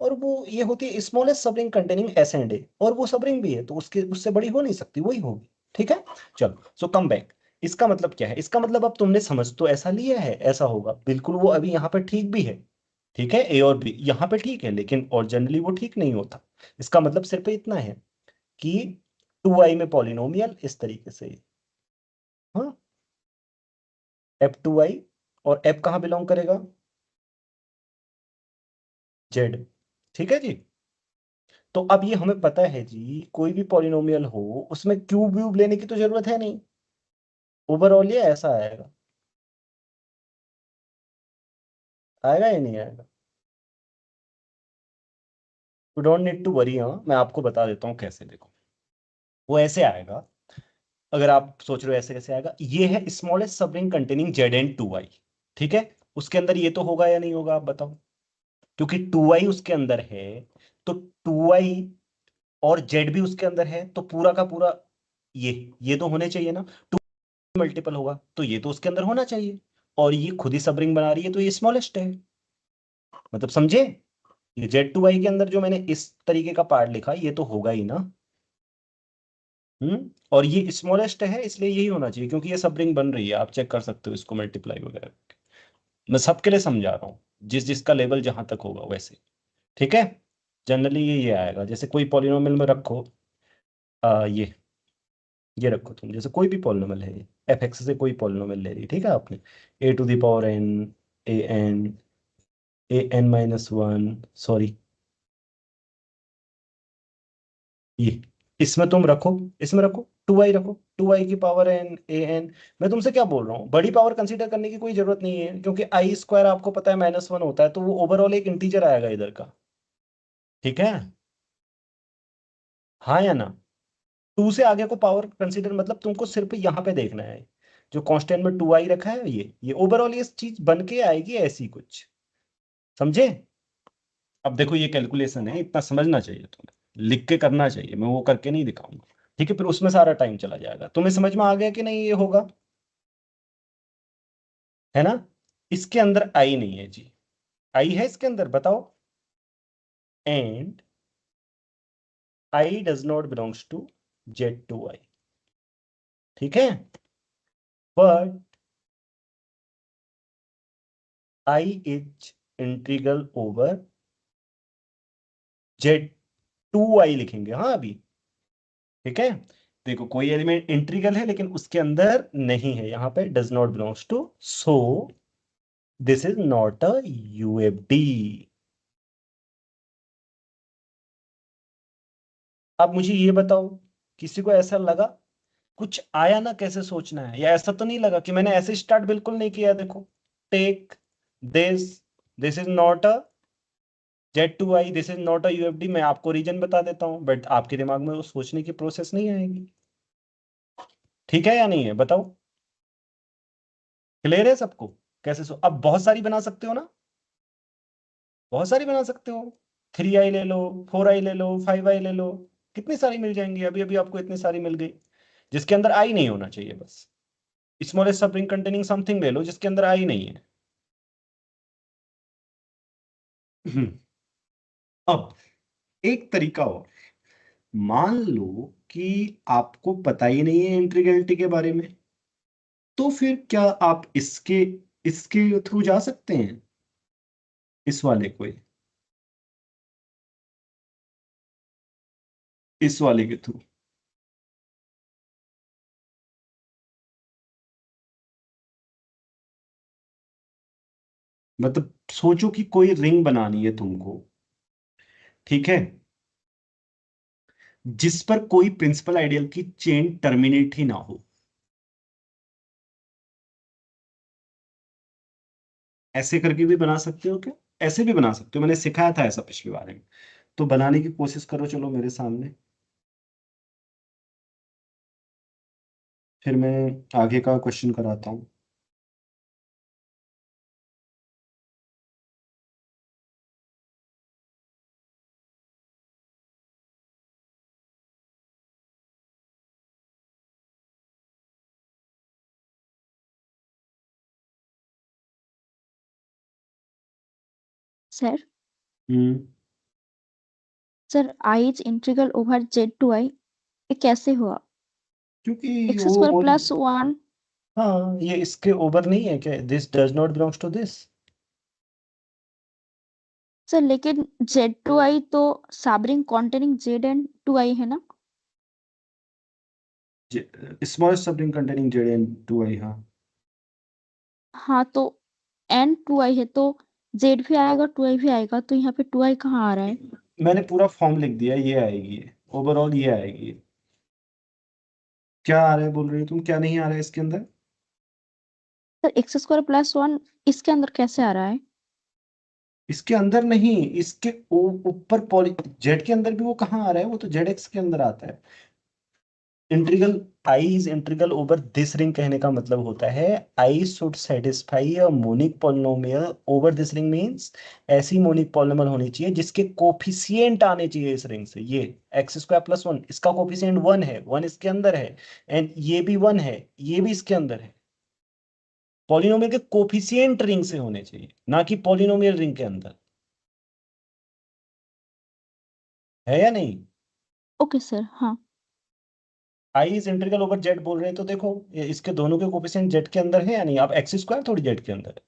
और वो ये होती है smallest subring containing S and A, और वो सबरिंग भी है, तो उसके उससे बड़ी हो नहीं सकती, वही होगी, ठीक है। चलो, सो कम बैक। इसका मतलब क्या है? इसका मतलब अब तुमने समझ तो ऐसा लिया है, ऐसा होगा बिल्कुल, वो अभी यहाँ पे ठीक भी है, ठीक है, ए और बी यहाँ पे ठीक है, लेकिन और जनरली वो ठीक नहीं होता। इसका मतलब सिर्फ इतना है कि टू आई में पॉलिनोमियल इस तरीके से, हाँ, एफ टू आई, और एफ कहाँ बिलोंग करेगा? जेड, ठीक है जी। तो अब ये हमें पता है जी, कोई भी पॉलिनोमियल हो उसमें क्यूब व्यूब लेने की तो जरूरत है नहीं, ओवरऑल ये ऐसा आएगा, आएगा या नहीं आएगा? You don't need to worry, हाँ, मैं आपको बता देता हूँ कैसे, देखो वो ऐसे आएगा। अगर आप सोच रहे हो ऐसे कैसे आएगा, ये है smallest subring containing Z and two I, ठीक है। उसके अंदर ये तो होगा या नहीं होगा, आप बताओ? क्योंकि टू आई उसके अंदर है, तो टू आई और जेड भी उसके अंदर है, तो पूरा का पूरा ये तो होने चाहिए ना। मल्टीपल होगा तो ये तो उसके अंदर होना चाहिए, और ये खुद ही सब रिंग बना रही है, तो ये स्मॉलेस्ट है। मतलब समझे? ये जेड टू आई के अंदर जो मैंने इस तरीके का पार्ट लिखा, ये तो होगा ही ना। और ये स्मॉलेस्ट है, इसलिए यही होना चाहिए, क्योंकि ये सब रिंग बन रही है, आप चेक कर सकते हो इसको मल्टीप्लाई वगैरह। मैं सबके लिए समझा रहा हूँ, जिस जिसका लेवल जहां तक होगा वैसे, ठीक है। जनरली ये आएगा, जैसे कोई पॉलिनोमियल में रखो ये ये रखो तुम, जैसे कोई भी पॉलिनोमियल है, एफ एक्स से कोई पॉलिनोमियल ले ली, ठीक है आपने, A to the power N, A N minus one, sorry ये, इसमें तुम रखो, इसमें रखो 2i, रखो 2i की पावर एन, ए एन। मैं तुमसे क्या बोल रहा हूँ, बड़ी पावर कंसीडर करने की कोई जरूरत नहीं है, क्योंकि आई स्क्वायर आपको पता है -1 होता है, तो वो ओवरऑल एक इंटीजर आएगा इधर का, ठीक है, हाँ या ना। 2 से आगे को पावर कंसीडर मतलब तुमको सिर्फ यहाँ पे देखना है, जो कांस्टेंट में 2i रखा है, ये ओवरऑल ये चीज बन के आएगी ऐसी कुछ, समझे। अब देखो ये कैलकुलेशन है, इतना समझना चाहिए तुम्हें, लिख के करना चाहिए, मैं वो करके नहीं दिखाऊंगा, ठीक है, फिर उसमें सारा टाइम चला जाएगा। तुम्हें समझ में आ गया कि नहीं ये होगा, है ना। इसके अंदर आई नहीं है जी, आई है इसके अंदर, बताओ, and i does not belongs to Z2i, ठीक है, but i is integral over Z2i लिखेंगे, हाँ अभी, ठीक है। देखो कोई एलिमेंट इंटीग्रल है लेकिन उसके अंदर नहीं है, यहाँ पे does not belongs to, so this is not a UFD. अब मुझे ये बताओ, किसी को ऐसा लगा, कुछ आया ना कैसे सोचना है, या ऐसा तो नहीं लगा कि मैंने ऐसे स्टार्ट बिल्कुल नहीं किया, देखो take this, this is not a Z2i, this is not a UFD, मैं आपको रीजन बता देता हूं, बट आपके दिमाग में वो सोचने की प्रोसेस नहीं आएगी, ठीक है या नहीं है, बताओ, क्लियर है सबको, कैसे अब बहुत सारी बना सकते हो ना, बहुत सारी बना सकते हो, 3i ले लो, 4i ले लो, 5i ले लो, कितनी सारी मिल जाएंगी, अभी अभी आपको इतनी सारी मिल गई, जिसके अंदर आई नहीं होना चाहिए बस। Smallest sub ring containing something ले लो जिसके अंदर आई नहीं है। अब एक तरीका और, मान लो कि आपको पता ही नहीं है इंटीग्रलिटी के बारे में, तो फिर क्या आप इसके इसके थ्रू जा सकते हैं, इस वाले को, इस वाले के थ्रू, मतलब सोचो कि कोई रिंग बनानी है तुमको, ठीक है, जिस पर कोई प्रिंसिपल आइडियल की चेन टर्मिनेट ही ना हो, ऐसे करके भी बना सकते हो क्या, ऐसे भी बना सकते हो, मैंने सिखाया था ऐसा पिछली बार में, तो बनाने की कोशिश करो, चलो मेरे सामने, फिर मैं आगे का क्वेश्चन कराता हूँ। Sir hmm sir I is integral over Z2i, ये कैसे हुआ? क्योंकि एक्स वो स्क्वायर प्लस 1। हाँ ये इसके ओवर नहीं है क्या, this does not belongs to this. Sir लेकिन Z2i तो सब ring containing Z and 2i है ना? Smallest sub ring containing Z2i, हाँ। हाँ तो एन 2i है तो Z भी आएगा 2i भी आएगा, तो यहाँ पे 2i कहाँ आ रहा है? मैंने पूरा फॉर्म लिख दिया, ये आएगी, ओवरऑल ये आएगी। क्या आ रहा है बोल रही हो तुम, क्या नहीं आ रहा है इसके अंदर, सर एक्स स्क्वायर प्लस 1 इसके अंदर कैसे आ रहा है? इसके अंदर नहीं, इसके ऊपर पॉली, जेड के अंदर भी वो कहाँ आ रहा है, वो तो जेड एक्स के अंदर आता है। Integral i is integral over this ring कहने का मतलब होता है i should satisfy a monic polynomial over this ring, means ऐसी मोनिक पॉलिनोमियल होनी चाहिए जिसके कोफिशिएंट आने चाहिए इस रिंग से, ये एक्स स्क्वायर प्लस 1 इसका कोफिशिएंट 1 है, 1 इसके अंदर है, एंड ये भी 1 है, ये भी इसके अंदर है, पॉलिनोमियल के कोफिशिएंट रिंग से होने चाहिए, ना कि पॉलिनोमियल रिंग के अंदर, है या नहीं। ओके सर, हाँ। आई इज इंटीग्रल ओवर जेड बोल रहे हैं तो देखो इसके दोनों के कोफिशिएंट जेड के अंदर है या नहीं, अब एक्स स्क्वायर थोड़ी जेड के अंदर है,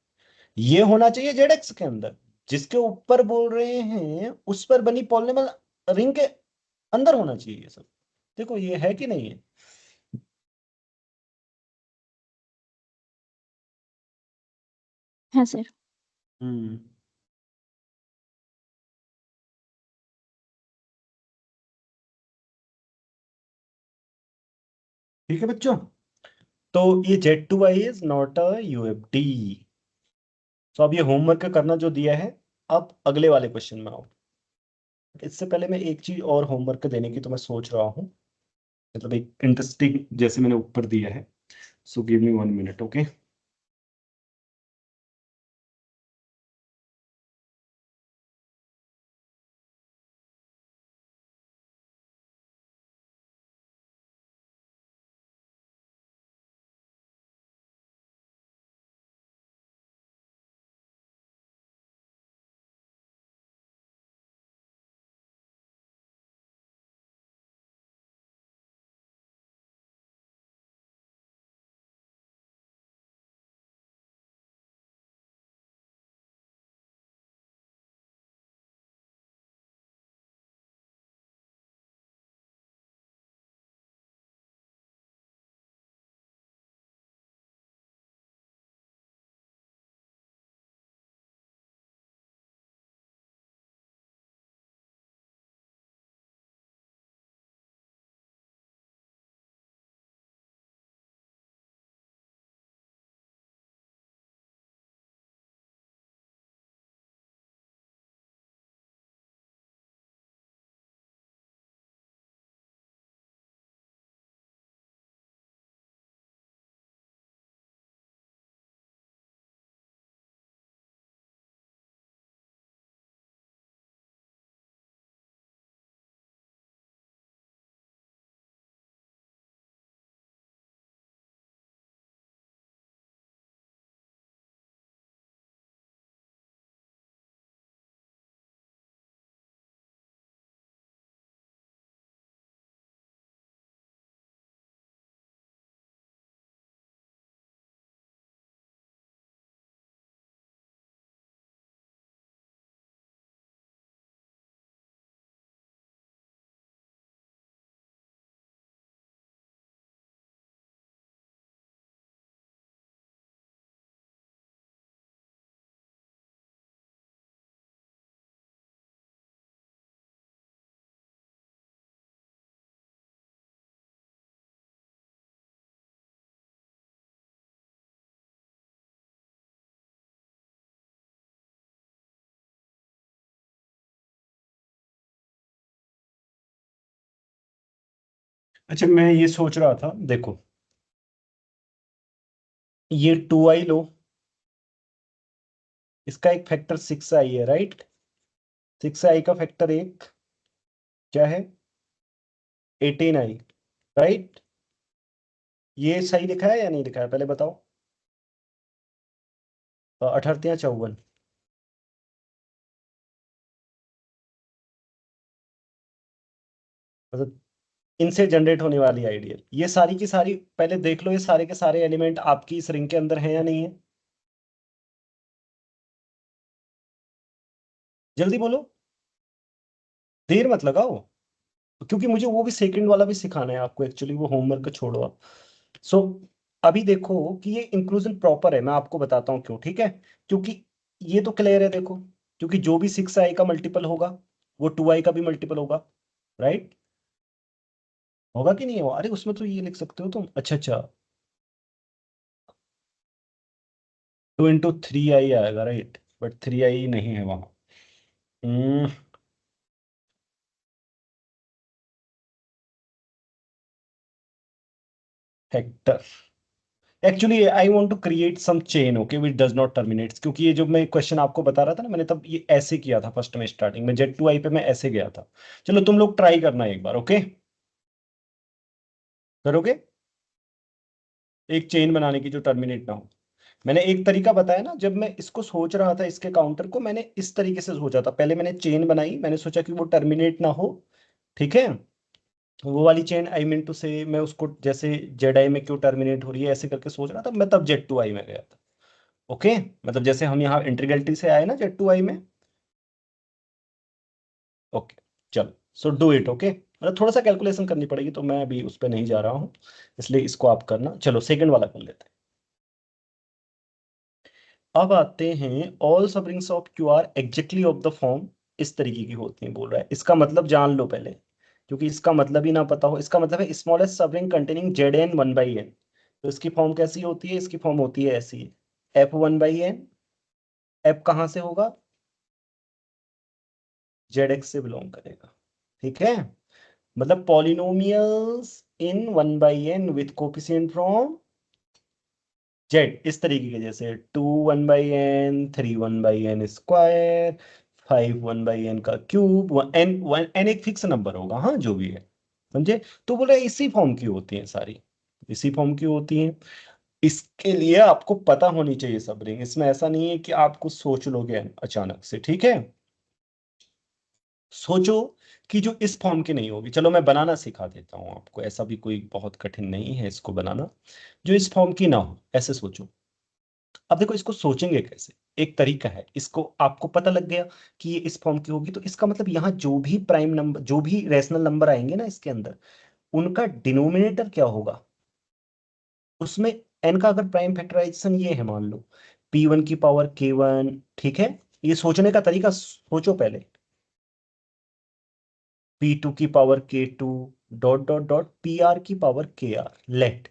ये होना चाहिए जेड एक्स के अंदर, जिसके ऊपर बोल रहे हैं उस पर बनी पॉलिनोमियल रिंग के अंदर होना चाहिए ये सब, देखो ये है कि नहीं है। हाँ सर। हम्म ठीक है बच्चों, तो ये Z2I is not a UFD। तो अब ये होमवर्क करना जो दिया है, अब अगले वाले क्वेश्चन में आओ। इससे पहले मैं एक चीज और होमवर्क देने की तो मैं सोच रहा हूँ, मतलब एक इंटरेस्टिंग जैसे मैंने ऊपर दिया है। So give me 1 minute, okay. अच्छा, मैं ये सोच रहा था, देखो ये 2I लो, इसका एक फैक्टर 6I है, राइट। 6I का फैक्टर एक क्या है, 18I, राइट। ये सही लिखा है या नहीं लिखा है, पहले बताओ। 18 या 54, मतलब इनसे जनरेट होने वाली आइडियल, ये सारी की सारी पहले देख लो, ये सारे के सारे एलिमेंट आपकी इस रिंग के अंदर हैं या नहीं है, जल्दी बोलो, देर मत लगाओ, क्योंकि मुझे वो भी सेकंड वाला भी सिखाना है आपको एक्चुअली, वो होमवर्क छोड़ो आप। सो अभी देखो कि ये इंक्लूजन प्रॉपर है, मैं आपको बताता हूँ क्यों, ठीक है। क्योंकि ये तो क्लियर है, देखो, क्योंकि जो भी 6I का मल्टीपल होगा वो 2I का भी मल्टीपल होगा, राइट। होगा कि नहीं होगा, अरे उसमें तो ये लिख सकते हो तुम, अच्छा अच्छा, 2 × 3I आएगा, राइट, बट 3I नहीं है वहां। Factor, actually I want to create some chain, okay, which does not terminates, क्योंकि ये जो मैं क्वेश्चन आपको बता रहा था ना, मैंने तब ये ऐसे किया था फर्स्ट में, स्टार्टिंग में Z2I पे मैं ऐसे गया था। चलो तुम लोग ट्राई करना एक बार, ओके, करोगे एक चेन बनाने की जो टर्मिनेट ना हो। मैंने एक तरीका बताया ना, जब मैं इसको सोच रहा था इसके काउंटर को, मैंने इस तरीके से सोचा था, पहले मैंने चेन बनाई, मैंने सोचा कि वो टर्मिनेट ना हो, ठीक है। वो वाली चेन, आई मीन टू से, मैं उसको जैसे ZI में क्यों टर्मिनेट हो रही है ऐसे करके सोच रहा था मैं, तब Z2I में गया था, ओके। मतलब जैसे हम यहाँ इंटीग्रलिटी से आए ना Z2I में, ओके। चलो, सो डू इट, ओके, मतलब थोड़ा सा कैलकुलेशन करनी पड़ेगी, तो मैं अभी उस पर नहीं जा रहा हूँ, इसलिए इसको आप करना। चलो सेकंड वाला कर लेते हैं। अब आते हैं all sub rings of Q are exactly of the form इस तरीके की होती हैं बोल रहा है। इसका मतलब जान लो पहले, क्योंकि इसका मतलब ही ना पता हो। इसका मतलब है smallest sub ring containing Z n one by n. तो इसकी फॉर्म कैसी होती है? इसकी फॉर्म होती है ऐसी, f one by n. F कहाँ से होगा? जेड एक्स से बिलोंग करेगा, ठीक है। मतलब polynomials in one by n with coefficient from Z, इस तरीके के, जैसे 2 1 by n, 3 1 by n square, 5 1 by n का क्यूब, एन एक फिक्स नंबर होगा, हाँ जो भी है, समझे। तो बोले इसी फॉर्म की होती हैं सारी, इसी फॉर्म की होती हैं। इसके लिए आपको पता होनी चाहिए सब रिंग, इसमें ऐसा नहीं है कि आप कुछ सोच लोगे अचानक से, ठीक है। सोचो कि जो इस फॉर्म की नहीं होगी, चलो मैं बनाना सिखा देता हूं आपको, ऐसा भी कोई बहुत कठिन नहीं है इसको बनाना। जो इस फॉर्म की ना हो, ऐसे सोचो। अब देखो इसको सोचेंगे कैसे, एक तरीका है। इसको आपको पता लग गया कि ये इस फॉर्म की होगी, तो इसका मतलब यहाँ जो भी प्राइम नंबर, जो भी रैशनल नंबर आएंगे ना इसके अंदर, उनका डिनोमिनेटर क्या होगा उसमें। एन का अगर प्राइम फैक्टराइजेशन ये है, मान लो P1 की पावर K1, ठीक है। ये सोचने का तरीका सोचो पहले, P2 की power K2 dot dot dot PR की पावर KR, लेट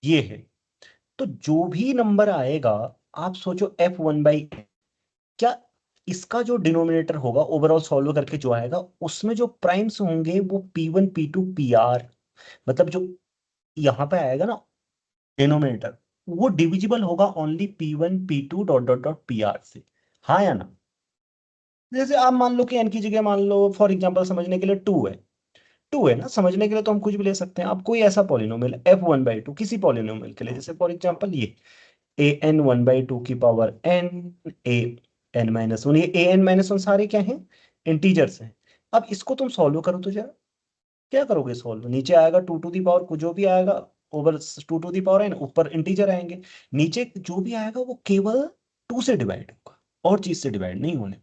ये है। तो जो भी नंबर आएगा, आप सोचो F1 बाई, क्या इसका जो डिनोमिनेटर होगा ओवरऑल सॉल्व करके जो आएगा, उसमें जो प्राइम्स होंगे वो P1 P2 PR, मतलब जो यहां पे आएगा ना डिनोमिनेटर, वो डिविजिबल होगा only P1 P2 dot dot dot PR से, हाँ या ना। जैसे आप मान लो कि n की जगह मान लो फॉर एग्जांपल समझने के लिए 2 है, 2 है ना, समझने के लिए तो हम कुछ भी ले सकते हैं। आप कोई ऐसा पॉलिनोमियल F1/2 किसी पॉलिनोमियल के लिए, जैसे फॉर एग्जांपल ये an1/2 की पावर n, an-1, ये an-1 सारे क्या हैं? इंटीजर्स हैं। अब इसको तुम सॉल्व करो तो जरा, क्या करोगे सॉल्व? नीचे आएगा 2 टू दी पावर कुछ जो भी आएगा, over 2 to the power n, ऊपर इंटीजर आएंगे, नीचे जो भी आएगा वो केवल 2 से डिवाइड होगा, और चीज से डिवाइड नहीं होने,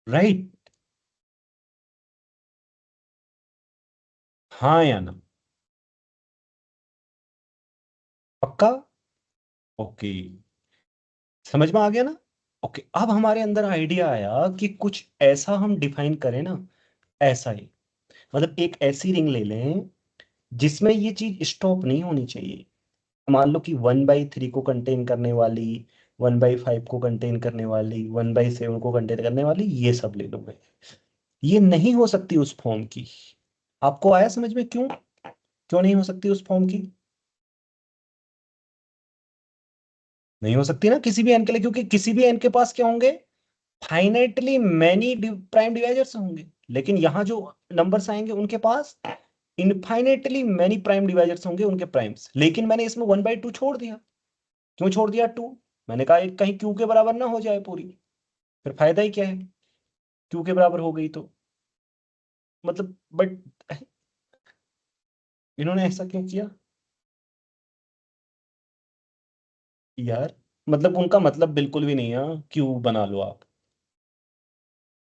राइट? हाँ या ना? पक्का? ओके, समझ में आ गया ना? ओके, अब हमारे अंदर आइडिया आया कि कुछ ऐसा हम डिफाइन करें ना, ऐसा ही, मतलब एक ऐसी रिंग ले लें जिसमें ये चीज स्टॉप नहीं होनी चाहिए। मान लो कि 1/3 को कंटेन करने वाली, 1/5 को कंटेन करने वाली, 1/7 को कंटेन करने वाली, ये सब ले लो मैं। ये नहीं हो सकती उस फॉर्म की। आपको आया समझ में क्यों, क्यों नहीं हो सकती उस फॉर्म की? नहीं हो सकती ना किसी भी एन के लिए, क्योंकि किसी भी एन के पास क्या होंगे? फाइनाइटली मैनी प्राइम डिवाइजर्स होंगे। लेकिन यहां जो नंबर्स आएंगे उनके पास इनफाइनेटली मैनी प्राइम डिवाइजर्स होंगे उनके प्राइम्स। लेकिन मैंने इसमें 1/2 छोड़ दिया। क्यों छोड़ दिया 2? मैंने कहा कहीं क्यू के बराबर ना हो जाए पूरी, फिर फायदा ही क्या है, क्यू के बराबर हो गई तो। मतलब बट इन्होंने ऐसा क्यों किया यार? मतलब उनका मतलब बिल्कुल भी नहीं है, क्यू बना लो आप।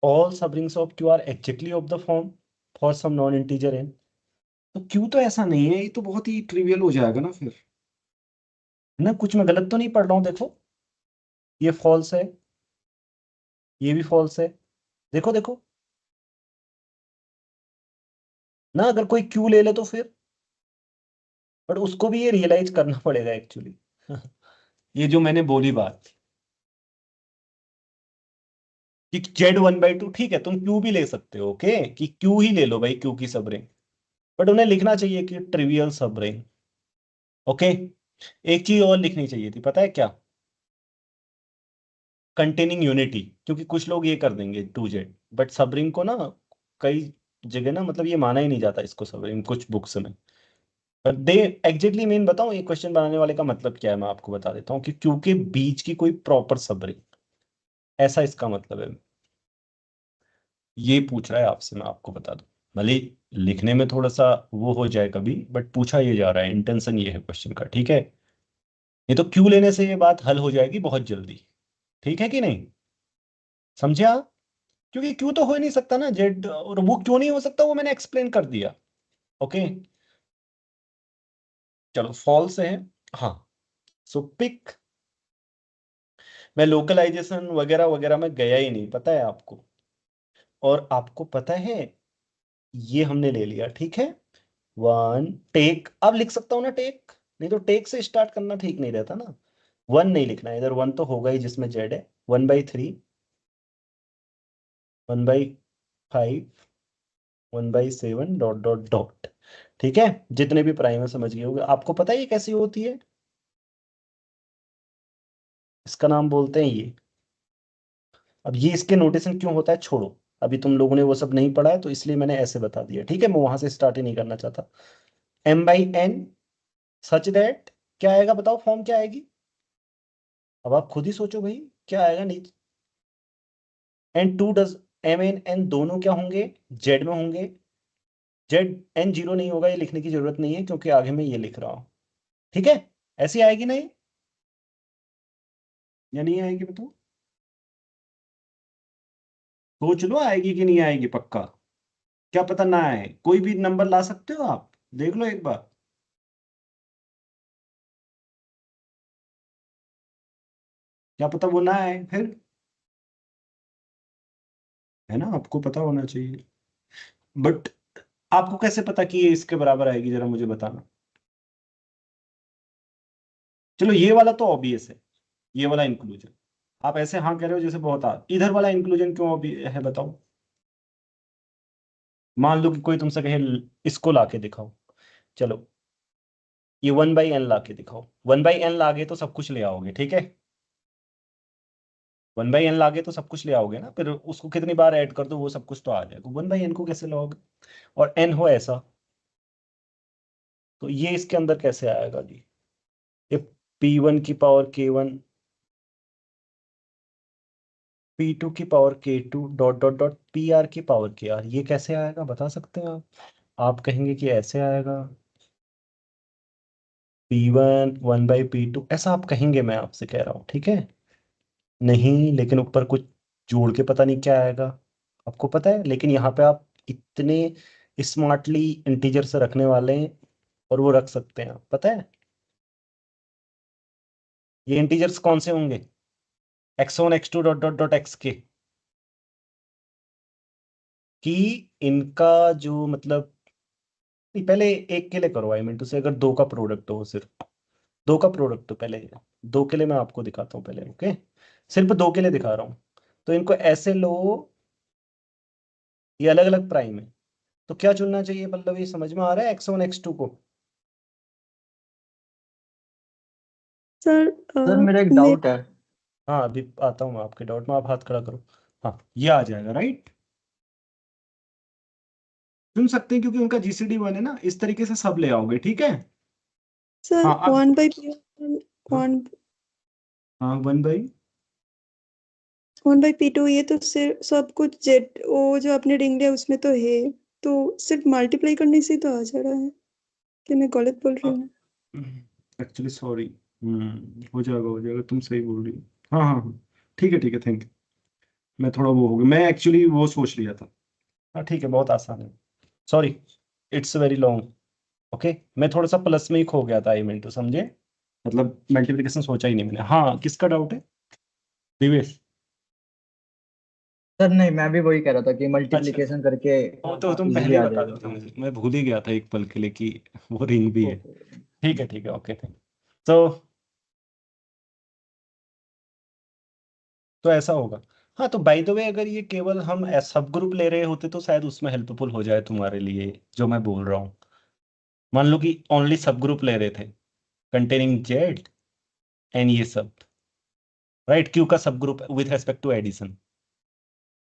All sub rings of Q are exactly of the form for some non integer n. तो क्यू तो ऐसा नहीं है, ये तो बहुत ही ट्रिवियल हो जाएगा ना फिर, ना कुछ मैं गलत तो नहीं पढ़ रहा हूँ? देखो ये फॉल्स है, ये भी फॉल्स है, देखो देखो ना। अगर कोई क्यू ले ले तो फिर, बट उसको भी ये रियलाइज करना पड़ेगा एक्चुअली। ये जो मैंने बोली बात कि Z1/2, ठीक है तुम क्यू भी ले सकते हो, ओके, कि क्यू ही ले लो भाई, क्यू की सब रिंग, बट उन्हें लिखना चाहिए कि ट्रिवियल सब रिंग, ओके। एक चीज और लिखनी चाहिए थी, पता है क्या? कंटेनिंग यूनिटी, क्योंकि कुछ लोग ये कर देंगे 2Z, बट सब रिंग को ना कई जगह ना, मतलब ये माना ही नहीं जाता इसको सब रिंग कुछ बुक्स में। पर दे एग्जैक्टली मीन बताऊं ये क्वेश्चन बनाने वाले का मतलब क्या है, मैं आपको बता देता हूँ कि क्योंकि बीच की कोई प्रॉपर सब रिंग, ऐसा इसका मतलब है। ये पूछ रहा है आपसे, मैं आपको बता दूं, भले ही लिखने में थोड़ा सा वो हो जाए कभी, बट पूछा ये जा रहा है, इंटेंशन ये है क्वेश्चन का, ठीक है। ये तो क्यों लेने से ये बात हल हो जाएगी बहुत जल्दी, ठीक है कि नहीं? समझे आप? क्योंकि क्यों तो हो ही नहीं सकता ना जेड, और वो क्यों नहीं हो सकता वो मैंने एक्सप्लेन कर दिया, ओके। चलो फॉल्स है। हाँ, सो पिक, मैं लोकलाइजेशन वगैरह वगैरह में गया ही नहीं, पता है आपको। और आपको पता है ये हमने ले लिया, ठीक है। वन टेक, अब लिख सकता हूँ ना टेक, नहीं तो टेक से स्टार्ट करना ठीक नहीं रहता ना। वन नहीं लिखना है इधर, वन तो होगा ही जिसमें जेड है। 1/3, 1/5, 1/7 डॉट डॉट डॉट। ठीक है, जितने भी प्राइम है समझ गए होंगे। आपको पता है ये कैसी होती है, इसका नाम बोलते हैं ये। अब ये इसके नोटेशन क्यों होता है छोड़ो, अभी तुम लोगों ने वो सब नहीं पढ़ा है तो इसलिए मैंने ऐसे बता दिया, ठीक है। मैं वहां से स्टार्ट ही नहीं करना चाहता। M/n सच दैट, क्या आएगा बताओ, फॉर्म क्या आएगी। अब आप खुद ही सोचो भाई, क्या आएगा। नहीं, N2 डज, M/n दोनों क्या होंगे, जेड में होंगे। जेड N0 नहीं होगा, ये लिखने की जरूरत नहीं है क्योंकि आगे मैं ये लिख रहा हूं, ठीक है। ऐसी आएगी ना ये, या नहीं आएगी बताओ, सोच लो आएगी कि नहीं आएगी पक्का। क्या पता ना आए, कोई भी नंबर ला सकते हो आप, देख लो एक बार। क्या पता वो ना आए फिर, है ना, आपको पता होना चाहिए। बट आपको कैसे पता कि ये इसके बराबर आएगी, जरा मुझे बताना। चलो ये वाला तो ऑब्वियस है, ये वाला इंक्लूजन। आप ऐसे हाँ कह रहे हो जैसे बहुत इधर वाला इंक्लूजन क्यों है बताओ। मान लो कि कोई तुमसे कहे इसको लाके दिखाओ, चलो ये 1/n लाके दिखाओ। 1/n लागे तो सब कुछ ले आओगे, ठीक है। 1/n लागे तो सब कुछ ले आओगे ना, फिर उसको कितनी बार ऐड कर दो वो सब कुछ तो आ जाएगा। 1/n को कैसे लाओगे, और n हो ऐसा, तो ये इसके अंदर कैसे आएगा जी। ये P1 की पावर K1, P2 की power K2 dot dot dot PR की पावर KR, ये कैसे आएगा बता सकते हैं आप कहेंगे कि ऐसे आएगा, P1 1/P2 ऐसा आप कहेंगे, मैं आपसे कह रहा हूँ, ठीक है। नहीं, लेकिन ऊपर कुछ जोड़ के पता नहीं क्या आएगा, आपको पता है। लेकिन यहाँ पे आप इतने स्मार्टली इंटीजर से रखने वाले हैं, और वो रख सकते हैं, पता है। ये इंटीजर्स कौन से होंगे, x1 x2 dot dot dot x के, कि इनका जो मतलब, नहीं पहले एक के लिए करो, आई मीन टू से, अगर दो का प्रोडक्ट हो, सिर्फ दो का प्रोडक्ट, तो पहले दो के लिए मैं आपको दिखाता हूँ पहले, ओके। सिर्फ दो के लिए दिखा रहा हूँ, तो इनको ऐसे लो, ये अलग अलग प्राइम है, तो क्या चुनना चाहिए पल्लवी, समझ में आ रहा है x1 x2 को। सर सर मेरा एक मे डाउट है। हाँ अभी आता हूँ मैं आपके डाउट में, आप हाथ खड़ा करो। हाँ ये आ जाएगा, राइट। चुन सकते हैं क्योंकि उनका GCD 1 है ना, इस तरीके से सब ले आओगे, ठीक है। सर हाँ अब 1/P1 हाँ 1 हाँ 1/, 1/P2, ये तो सिर्फ सब कुछ जेड, वो जो आपने रिंग लिया उसमें तो है, तो सिर्फ मल्टीप्लाई करने से तो आ जा रहा है, कि मैं गलत बोल रही हूँ। एक्चुअली सॉरी, हो जाएगा, तुम सही बोल रही हो। हाँ हाँ हाँ, ठीक है, थैंक यू। मैं थोड़ा वो हो गया, मैं एक्चुअली वो सोच लिया था। हाँ ठीक है, बहुत आसान है, sorry, it's very long. Okay, मैं थोड़ा सा प्लस में ही खो गया था, आई मीन टू समझे, मतलब मल्टीप्लिकेशन सोचा ही नहीं मैंने। हाँ किसका डाउट है, दिवेश। सर नहीं, मैं भी वही कह रहा था कि अच्छा, मल्टीप्लिकेशन करके वो तो तुम इजीली पहले ही आ बता जाएगा। देते मुझे, मैं भूल ही गया था एक पल के लिए कि वो रिंग भी है। ओके। ठीक है, ओके थैंक। तो ऐसा होगा। हाँ तो बाय द वे, अगर ये केवल हम सब ग्रुप ले रहे होते तो शायद उसमें हेल्पफुल हो जाए तुम्हारे लिए जो मैं बोल रहा हूँ। मान लो कि ओनली सब ग्रुप ले रहे थे कंटेनिंग जेड एंड ये सब, राइट, क्यू का sub group with respect to addition,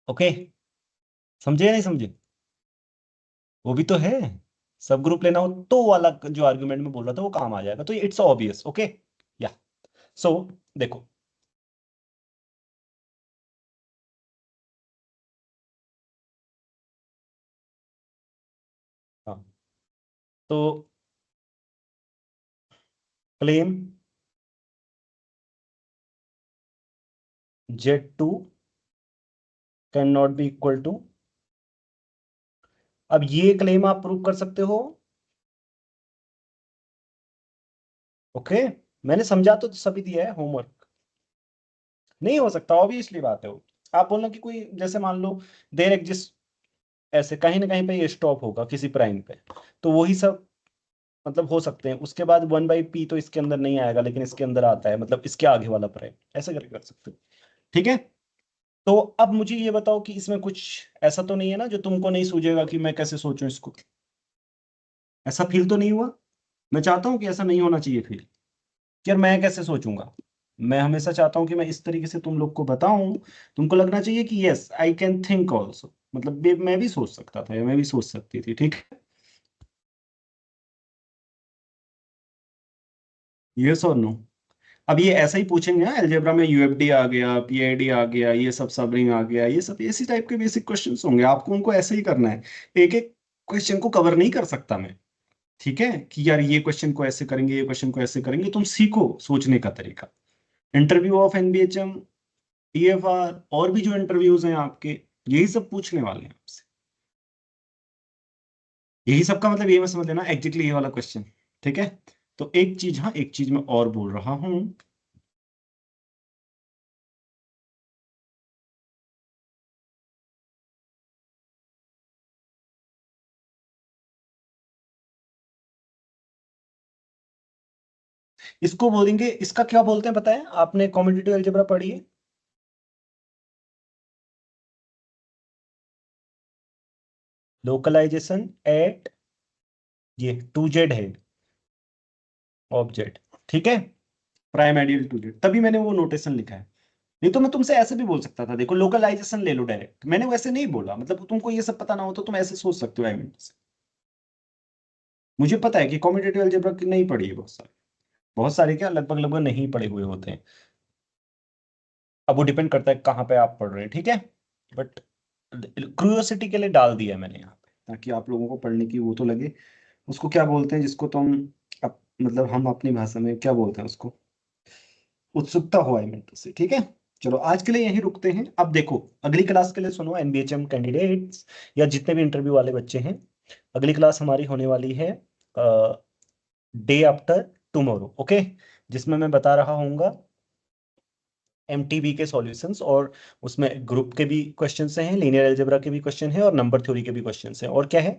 okay. समझे या नहीं समझे, वो भी तो है। सब ग्रुप लेना हो तो वाला जो आर्गुमेंट में बोल रहा था वो काम आ जाएगा, तो इट्स ऑब्वियस, ओके। या सो देखो, हाँ तो claim Z2 can not be equal to, अब ये क्लेम आप प्रूव कर सकते हो ओके, मैंने समझा तो सभी दिया है, होमवर्क नहीं हो सकता, ऑब्वियसली बात है वो। आप बोलना कि कोई जैसे मान लो देर एग्जिस्ट, ऐसे कहीं ना कहीं पे ये स्टॉप होगा किसी प्राइम पे, तो वही सब मतलब हो सकते हैं। उसके बाद 1/p तो इसके अंदर नहीं आएगा, लेकिन इसके अंदर आता है, मतलब इसके आगे वाला प्राइम, ऐसे करके कर सकते हो। ठीक है, तो अब मुझे ये बताओ कि इसमें कुछ ऐसा तो नहीं है ना जो तुमको नहीं सूझेगा कि मैं कैसे सोचूं इसको, ऐसा फील तो नहीं हुआ? मैं चाहता हूं कि ऐसा नहीं होना चाहिए फील, कि यार मैं कैसे सोचूंगा। मैं हमेशा चाहता हूं कि मैं इस तरीके से तुम लोग को बताऊं, तुमको लगना चाहिए कि yes I can think also, मतलब मैं भी सोच सकता था या मैं भी सोच सकती थी। ठीक है, यस और नो। अब ये ऐसा ही पूछेंगे ना, अलजेब्रा में यूएफडी आ गया, पीआईडी आ गया, ये सब सबरिंग आ गया, ये सब इसी टाइप के बेसिक क्वेश्चंस होंगे, आपको उनको ऐसे ही करना है। एक एक क्वेश्चन को कवर नहीं कर सकता मैं, ठीक है, कि यार ये क्वेश्चन को ऐसे करेंगे, ये क्वेश्चन को ऐसे करेंगे। तुम सीखो सोचने का तरीका। इंटरव्यू ऑफ एनबीएचएम, ईएफआर और भी जो इंटरव्यूज हैं आपके, यही सब पूछने वाले हैं आपसे। यही सब का मतलब ये मैं समझ लेना एग्जैक्टली ये वाला क्वेश्चन। ठीक है, तो एक चीज, हाँ एक चीज मैं और बोल रहा हूं, इसको बोलेंगे, इसका क्या बोलते हैं पता है? आपने कॉम्पिटिटिव अलजेब्रा पढ़ी है? लोकलाइजेशन एट, ये 2z है ऑब्जेक्ट, ठीक है, प्राइम आइडियल 2z, तभी मैंने वो नोटेशन लिखा है। नहीं तो मैं तुमसे ऐसे भी बोल सकता था, देखो लोकलाइजेशन ले लो डायरेक्ट, मैंने वैसे नहीं बोला, मतलब तुमको ये सब पता ना हो तो तुम ऐसे सोच सकते हो आई मीन से। मुझे पता है कि कॉम्पिटिटिव अलजेब्रा की नहीं पढ़ी है बहुत सारे, बहुत सारे क्या लगभग लगभग नहीं पढ़े हुए होते हैं। अब वो डिपेंड करता है कहाँ पे आप पढ़ रहे हैं, ठीक है, बट क्यूरियोसिटी के लिए डाल दिया है मैंने यहाँ पे, ताकि आप लोगों को पढ़ने की वो तो लगे। उसको क्या बोलते हैं जिसको तुम मतलब हम अपनी भाषा में क्या बोलते हैं उसको, उत्सुकता हो आई मीन टू से। ठीक है, चलो आज के लिए यहीं रुकते हैं। अब देखो अगली क्लास के लिए सुनो एनबीएचएम कैंडिडेट्स या जितने भी इंटरव्यू वाले बच्चे हैं, अगली क्लास हमारी होने वाली है डे आफ्टर टुमारो, ओके, जिसमें मैं बता रहा हूँगा एमटीबी के सॉल्यूशंस, और उसमें ग्रुप के भी क्वेश्चंस हैं, लीनियर अलजेब्रा के भी क्वेश्चन हैं, और नंबर थ्योरी के भी क्वेश्चंस हैं। और क्या है,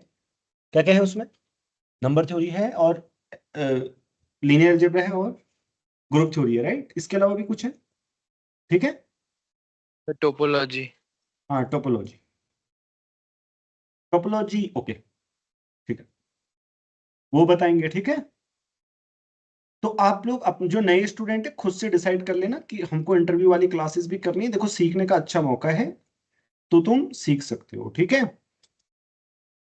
क्या क्या है उसमें? नंबर थ्योरी है, और लीनियर अलजेब्रा है, और ग्रुप थ्योरी है, राइट? इसके अलावा भी कुछ है? ठीक है, टोपोलॉजी। हाँ टोपोलॉजी, टोपोलॉजी ओके, ठीक है, वो बताएंगे। ठीक है, तो आप लोग जो नए स्टूडेंट है खुद से डिसाइड कर लेना कि हमको इंटरव्यू वाली क्लासेस भी करनी है। देखो सीखने का अच्छा मौका है, तो तुम सीख सकते हो। ठीक है,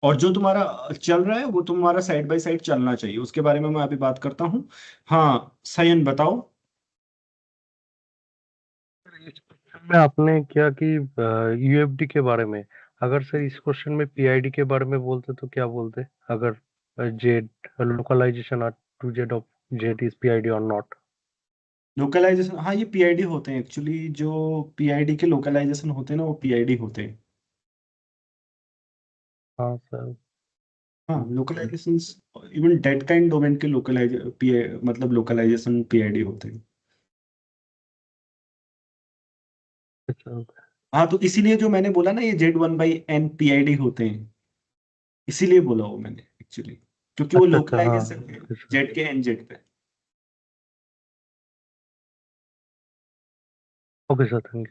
और जो तुम्हारा चल रहा है वो तुम्हारा साइड बाय साइड चलना चाहिए, उसके बारे में मैं अभी बात करता हूँ। हाँ सयन बताओ। इस क्वेश्चन में आपने क्या कि यूएफडी के बारे में, अगर सर इस क्वेश्चन में पीआईडी के बारे में बोलते तो क्या बोलते, अगर Z localization R to Z of Z is PID और नॉट? लोकलाइजेशन, हाँ ये पीआईडी होते हैं एक्चुअली, जो पीआईडी के लोकलाइजेशन होते हैं ना वो पीआईडी होते हैं। हाँ सर। हाँ localization, even that kind domain के मतलब लोकलाइजेशन पीआईडी होते हैं। अच्छा, हाँ तो इसीलिए जो मैंने बोला ना ये Z1/N पीआईडी होते हैं, इसीलिए बोला वो मैंने एक्चुअली, क्योंकि वो अच्छा, हाँ लोकलाइजेशन है जेड के एन जेड पे। Okay sir, thank you.